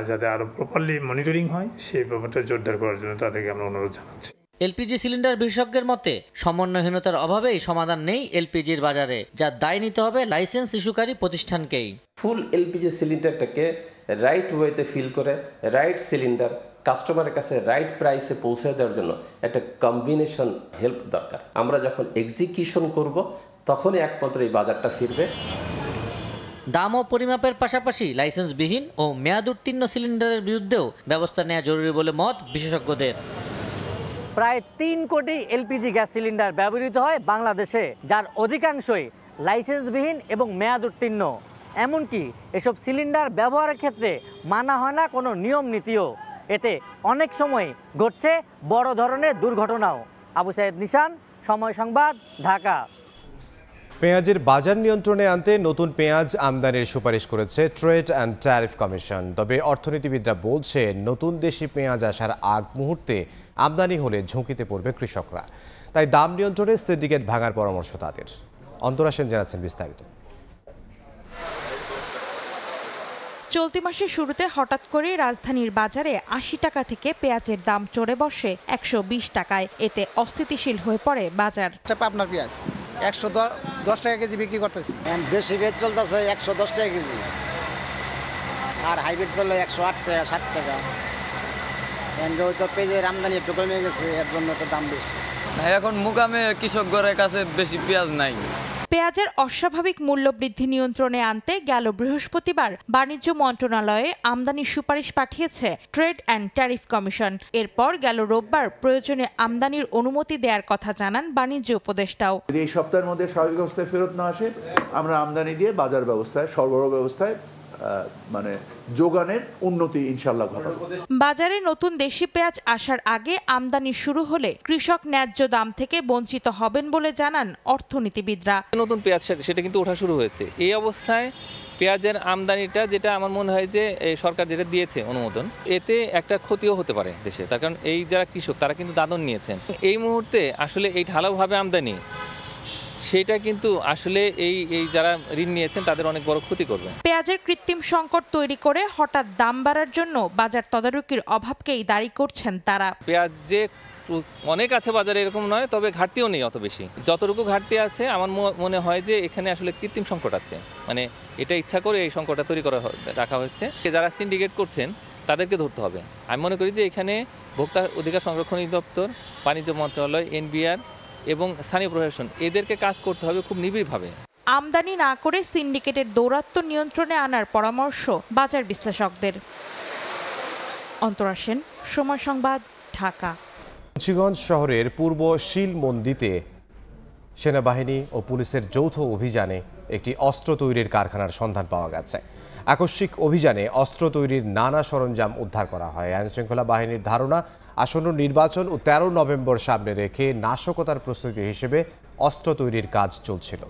যাতে আরো প্রপারলি মনিটরিং হয়, সেই ব্যাপারটা জোরদার করার জন্য তাদেরকে আমরা অনুরোধ জানাচ্ছি। এলপিজি সিলিন্ডার বিশেষজ্ঞের মতে, সমন্বয়হীনতার অভাবেই সমাধান নেই এলপিজির বাজারে, যা দায় নিতে হবে লাইসেন্স ইস্যুকারী প্রতিষ্ঠানকেই। ফুল এলপিজি সিলিন্ডারটাকে রাইট ওয়েতে ফিল করে রাইট সিলিন্ডার কাস্টমারের কাছে রাইট প্রাইসে পৌঁছে দেওয়ার জন্য একটা কম্বিনেশন হেল্প দরকার। আমরা যখন এক্সিকিউশন করব, তখনই একমাত্র এই বাজারটা ফিরবে। দাম ও পরিমাপের পাশাপাশি লাইসেন্সবিহীন ও মেয়াদ উত্তীর্ণ সিলিন্ডারের বিরুদ্ধেও ব্যবস্থা নেওয়া জরুরি বলে মত বিশেষজ্ঞদের। প্রায় 3 কোটি এলপিজি গ্যাস সিলিন্ডার ব্যবহৃত হয় বাংলাদেশে, যার অধিকাংশই লাইসেন্সবিহীন এবং মেয়াদ উত্তীর্ণ। এমনকি এসব সিলিন্ডার ব্যবহারের ক্ষেত্রে মানা হয় না কোনো নিয়ম নীতিও। এতে অনেক সময় ঘটছে বড় ধরনের দুর্ঘটনাও। আবু সাইদ নিশান, সময় সংবাদ, ঢাকা। পেঁয়াজের বাজার নিয়ন্ত্রণে আনতে নতুন পেঁয়াজ আমদানির সুপারিশ করেছে ট্রেড অ্যান্ড ট্যারিফ কমিশন। তবে অর্থনীতিবিদরা বলছে, নতুন দেশি পেঁয়াজ আসার আগ মুহূর্তে আমদানি হলে ঝুঁকিতে পড়বে কৃষকরা। তাই দাম নিয়ন্ত্রণে সিন্ডিকেট ভাঙার পরামর্শ তাদের। অন্তরা সেন জানাচ্ছেন বিস্তারিত। চলতি মাসের শুরুতে হঠাৎ করে রাজধানীর বাজারে 80 টাকা থেকে পেঁয়াজের দাম চড়ে বসে 120 টাকায়। এতে অস্থিতিশীল হয়ে পড়ে বাজার। আপনার পেঁয়াজ 110 টাকা কেজি বিক্রি করতেছি। দেশি পেঁয়াজ চলতেছে 110 টাকা কেজি, আর হাইব্রিড চললে 108 টাকা, 60 টাকা। পেঁয়াজের আমদানি একটু কমে গেছে, এর জন্য তো দাম বেশি। এখন মুকামে কৃষকদের কাছে বেশি পেঁয়াজ নাই, পেঁয়াজের অস্বাভাবিক মূল্য বৃদ্ধি নিয়ন্ত্রণে আনতে গেল বৃহস্পতিবার বাণিজ্য মন্ত্রণালয়ে আমদানির সুপারিশ পাঠিয়েছে ট্রেড অ্যান্ড ট্যারিফ কমিশন। এরপর গেল রোববার প্রয়োজনে আমদানির অনুমতি দেওয়ার কথা জানান বাণিজ্য উপদেষ্টাও। যদি এই সপ্তাহের মধ্যে স্বাভাবিক অবস্থায় ফেরত না আসে, আমরা আমদানি দিয়ে বাজার ব্যবস্থায়, সরবরাহ ব্যবস্থায় মানে যোগানের উন্নতি ইনশাআল্লাহ ঘটাবো। বাজারে নতুন দেশি পেঁয়াজ আসার আগে আমদানি শুরু হলে কৃষক ন্যায্য দাম থেকে বঞ্চিত হবেন বলে জানান অর্থনীতিবিদরা। নতুন পেঁয়াজ সেটা কিন্তু ওঠা শুরু হয়েছে। এই অবস্থায় পেঁয়াজের আমদানিটা, যেটা আমার মনে হয় যে সরকার যেটা দিয়েছে অনুমোদন, এতে একটা ক্ষতিও হতে পারে দেশে। তার কারণ এই যারা কৃষক তারা কিন্তু দাদন নিয়েছেন। এই মুহূর্তে আসলে এই ঢালাওভাবে আমদানি, সেটা কিন্তু আসলে এই যারা ঋণ নিয়েছেন তাদের অনেক বড় ক্ষতি করবে। পেঁয়াজের কৃত্রিম সংকট তৈরি করে হঠাৎ দাম বাড়ার জন্য বাজার তদারকির অভাবকেই দায়ী করছেন তারা। পেঁয়াজ যে অনেক আছে বাজারে এরকম নয়, তবে ঘাটতিও নেই অত বেশি। যতটুকু ঘাটতি আছে আমার মনে হয় যে এখানে আসলে কৃত্রিম সংকট আছে, মানে এটা ইচ্ছা করে এই সংকটটা তৈরি করা রাখা হয়েছে। যারা সিন্ডিকেট করছেন তাদেরকে ধরতে হবে। আমি মনে করি যে এখানে ভোক্তা অধিকার সংরক্ষণ অধিদপ্তর, বাণিজ্য মন্ত্রণালয়, এনবিআর এবং স্থানীয় প্রশাসন, এদেরকে কাজ করতে হবে খুব নিবিড়ভাবে। আমদানি না করে সিন্ডিকেটের দৌরাত্ম্য নিয়ন্ত্রণে আনার পরামর্শ বাজার বিশ্লেষকদের। অন্তরা সেন, সময় সংবাদ, ঢাকা। মুন্সিগঞ্জ শহরের পূর্ব শিলমন্দিতে সেনাবাহিনী ও পুলিশের যৌথ অভিযানে একটি অস্ত্র তৈরির কারখানার সন্ধান পাওয়া গেছে। আকস্মিক অভিযানে অস্ত্র তৈরির নানা সরঞ্জাম উদ্ধার করা হয়। আইনশৃঙ্খলা বাহিনীর ধারণা, আসন্ন নির্বাচন ও 13 নভেম্বর সামনে রেখে নাশকতার প্রস্তুতি হিসেবে অস্ত্র তৈরির কাজ চলছিল।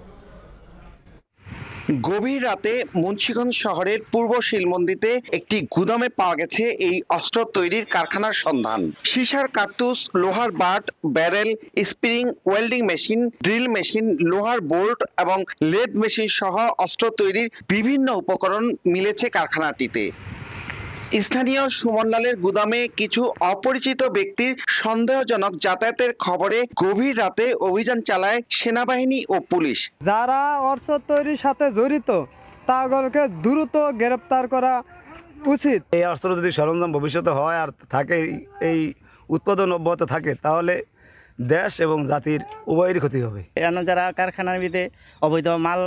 গভীর রাতে মুন্সিগঞ্জ শহরের পূর্ব শিলমন্দিতে একটি গুদামে পাওয়া গেছে এই অস্ত্র তৈরির কারখানার সন্ধান। সীসার কার্তুস, লোহার but, barrel, spring, welding machine, drill machine, লোহার বোল্ট এবং লেদ মেশিন সহ অস্ত্র তৈরির বিভিন্ন উপকরণ মিলেছে কারখানাটিতে। স্থানীয় সুমনলালের গুদামে কিছু অপরিচিত ব্যক্তির সন্দেহজনক যাতায়াতের খবরে গভীর রাতে অভিযান চালায় সেনাবাহিনী ও পুলিশ। যারা অস্ত্র তৈরির সাথে জড়িত তাদেরকে দ্রুত গ্রেপ্তার করা উচিত। এই অস্ত্র যদি সরঞ্জাম ভবিষ্যতে হয় আর থাকে, এই উৎপাদন অব্যাহত থাকে, তাহলে দেশ এবং জাতির উভয়েরই ক্ষতি হবে। যারা কারখানার ভিতরে অবৈধ মাল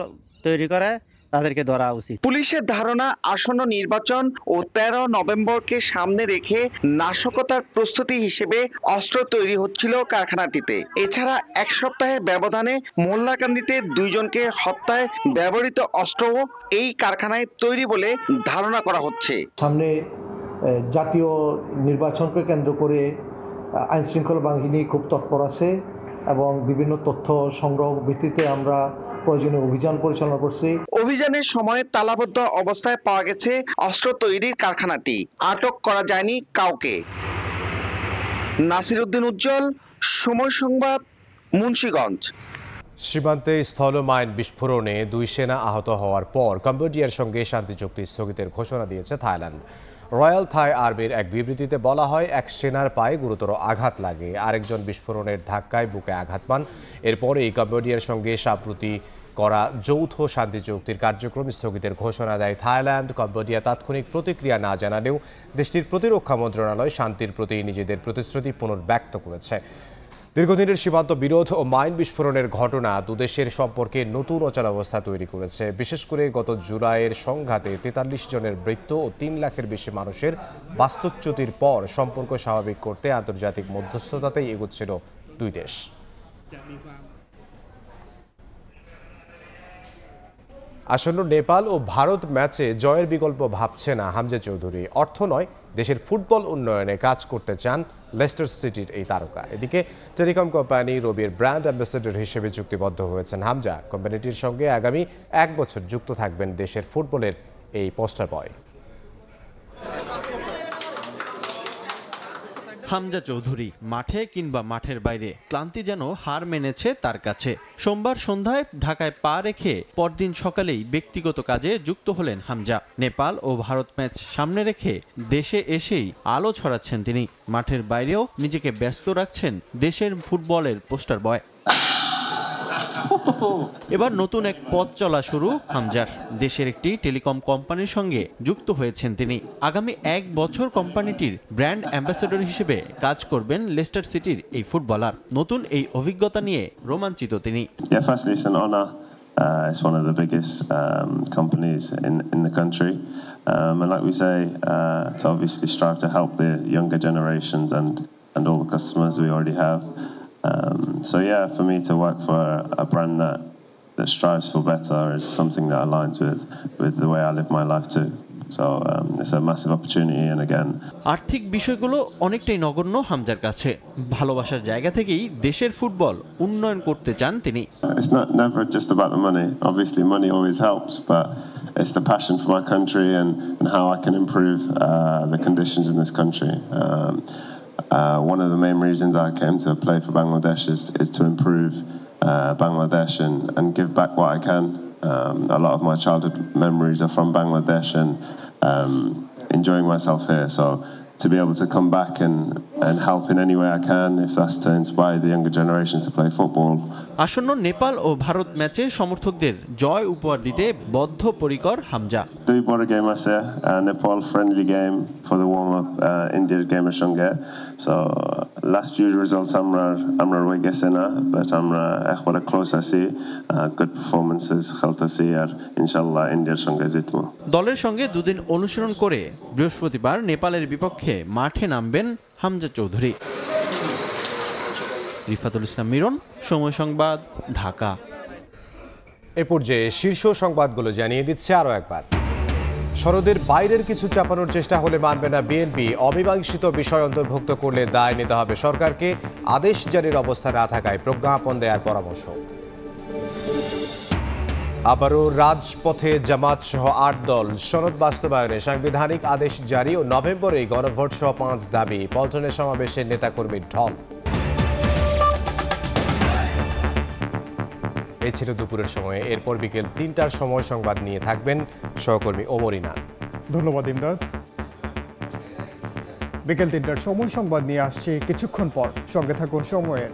তৈরি করে তাদেরকে ধরা উচিত। পুলিশের ধারণা, আসন্ন নির্বাচন ও 13 নভেম্বরকে সামনে রেখে নাশকতার প্রস্তুতি হিসেবে অস্ত্র তৈরি হচ্ছিল কারখানাটিতে। এছাড়া এক সপ্তাহের ব্যবধানে মোল্লাকান্দিতে 2 জনকে হত্যায় ব্যবহৃত অস্ত্রও এই কারখানায় তৈরি বলে ধারণা করা হচ্ছে। সামনে জাতীয় নির্বাচনকে কেন্দ্র করে আইনশৃঙ্খলা বাহিনী খুব তৎপর আছে এবং বিভিন্ন তথ্য সংগ্রহ ভিত্তিতে আমরা প্রয়োজনীয় অভিযান পরিচালনা করছি। অভিযানের সময় তালাবদ্ধ অবস্থায় পাওয়া গেছে অস্ত্র তৈরির কারখানাটি। আটক করা যায়নি কাউকে। নাসির উদ্দিন উজ্জ্বল, সময় সংবাদ, মুন্সিগঞ্জ। সীমান্তে স্থল মাইন বিস্ফোরণে 2 সেনা আহত হওয়ার পর কম্বোডিয়ার সঙ্গে শান্তি চুক্তি স্থগিতের ঘোষণা দিয়েছে থাইল্যান্ড। রয়্যাল থাই আর্মির এক বিবৃতিতে বলা হয়, এক সেনার পায়ে গুরুতর আঘাত লাগে, আরেকজন বিস্ফোরণের ধাক্কায় বুকে আঘাত পান। এরপরেই কম্বোডিয়ার সঙ্গে সাম্প্রতি করা যৌথ শান্তি চুক্তির কার্যক্রম স্থগিতের ঘোষণা দেয় থাইল্যান্ড। কম্বোডিয়া তাৎক্ষণিক প্রতিক্রিয়া না জানালেও দেশটির প্রতিরক্ষা মন্ত্রণালয় শান্তির প্রতি নিজেদের প্রতিশ্রুতি পুনর্ব্যক্ত করেছে। দীর্ঘদিনের সীমান্ত বিরোধ ও মাইন বিস্ফোরণের ঘটনা দুদেশের সম্পর্কে নতুন অচলাবস্থা তৈরি করেছে। বিশেষ করে গত জুলাইয়ের সংঘাতে 43 জনের মৃত্যু ও 3 লাখের বেশি মানুষের বাস্তুচ্যুতির পর সম্পর্ক স্বাভাবিক করতে আন্তর্জাতিক মধ্যস্থতাতেই এগোচ্ছিল 2 দেশ। আসন্ন নেপাল ও ভারত ম্যাচে জয়ের বিকল্প ভাবছে না হামজা চৌধুরী। অর্থ নয়, দেশের ফুটবল উন্নয়নে কাজ করতে চান লেস্টার সিটির এই তারকা। এদিকে টেলিকম কোম্পানি রবির ব্র্যান্ড অ্যাম্বাসেডর হিসেবে চুক্তিবদ্ধ হয়েছেন হামজা। কোম্পানিটির সঙ্গে আগামী 1 বছর যুক্ত থাকবেন দেশের ফুটবলের এই পোস্টার বয়। হামজা চৌধুরী মাঠে কিংবা মাঠের বাইরে ক্লান্তি যেন হার মেনেছে তার কাছে। সোমবার সন্ধ্যায় ঢাকায় পা রেখে পরদিন সকালেই ব্যক্তিগত কাজে যুক্ত হলেন হামজা। নেপাল ও ভারত ম্যাচ সামনে রেখে দেশে এসেই আলো ছড়াচ্ছেন তিনি। মাঠের বাইরেও নিজেকে ব্যস্ত রাখছেন দেশের ফুটবলের পোস্টার বয়। এবার নতুন এক পথ চলা শুরু হামজার। দেশের একটি টেলিকম কোম্পানির সঙ্গে যুক্ত হয়েছেন তিনি। আগামী 1 বছর কোম্পানিটির ব্র্যান্ড অ্যাম্বাসেডর হিসেবে কাজ করবেন লেস্টার সিটির এই ফুটবলার। নতুন এই অভিজ্ঞতা নিয়ে রোমাঞ্চিত তিনি। It's one of the biggest companies in the country. And like we say, to obviously strive to help the younger generations and all the customers we already have. So yeah, for me to work for a brand that strives for better is something that aligns with the way I live my life too. So it's a massive opportunity, and again, আর্থিক বিষয়গুলো অনেকটাই নগণ্য হামজার কাছে। ভালোবাসার জায়গা থেকেই দেশের ফুটবল উন্নয়ন করতে চান তিনি। It's not never just about the money. Obviously, money always helps, but it's the passion for my country and how I can improve the conditions in this country. One of the main reasons I came to play for Bangladesh is to improve Bangladesh and give back what I can. A lot of my childhood memories are from Bangladesh and enjoying myself here. So to be able to come back and help in any way I can, if that's to inspire the younger generations to play football. আসন্ন নেপাল ও ভারত ম্যাচে সমর্থকদের জয় উপহার দিতে বদ্ধপরিকর হামজা। দুই বড় গেম আছে, Nepal friendly game for the warm up, ইন্ডিয়ার গেমের সঙ্গে। সো লাস্ট ফিউ রেজাল্টস আমরা রয়ে গেছে না, বাট আমরা একবারে ক্লোজ আছি, গুড পারফরমেন্সেস খেলতেছি, আর ইনশাআল্লাহ ইন্ডিয়ার সঙ্গে জিতবো। দলের সঙ্গে দুদিন অনুশীলন করে বৃহস্পতিবার নেপালের বিপক্ষে মাঠে নামবেন হামজা চৌধুরী। রিফাতুল ইসলাম মিরন, সময় সংবাদ, ঢাকা। এ পর্যায়ে শীর্ষ সংবাদগুলো জানিয়ে দিচ্ছে আরও একবার। সনদের বাইরের কিছু চাপানোর চেষ্টা হলে মানবে না বিএনপি। অমীমাংসিত বিষয় অন্তর্ভুক্ত করলে দায় নিতে হবে সরকারকে। আদেশ জারির অবস্থা না থাকায় প্রজ্ঞাপন দেওয়ার পরামর্শ। আবারও রাজপথে জামাত সহ ৮ দল। সনদ বাস্তবায়নে সাংবিধানিক আদেশ জারি ও নভেম্বরে গণভোট সহ ৫ দাবি। পল্টনের সমাবেশে নেতাকর্মীর ঢল। এই ছিল দুপুরের সময়ে। এরপর বিকেল ৩টার সময় সংবাদ নিয়ে থাকবেন সহকর্মী ওমর ইনান। ধন্যবাদ ইমদাদ। বিকেল ৩টার সময় সংবাদ নিয়ে আসছে কিছুক্ষণ পর। সঙ্গে থাকুন সময়ের।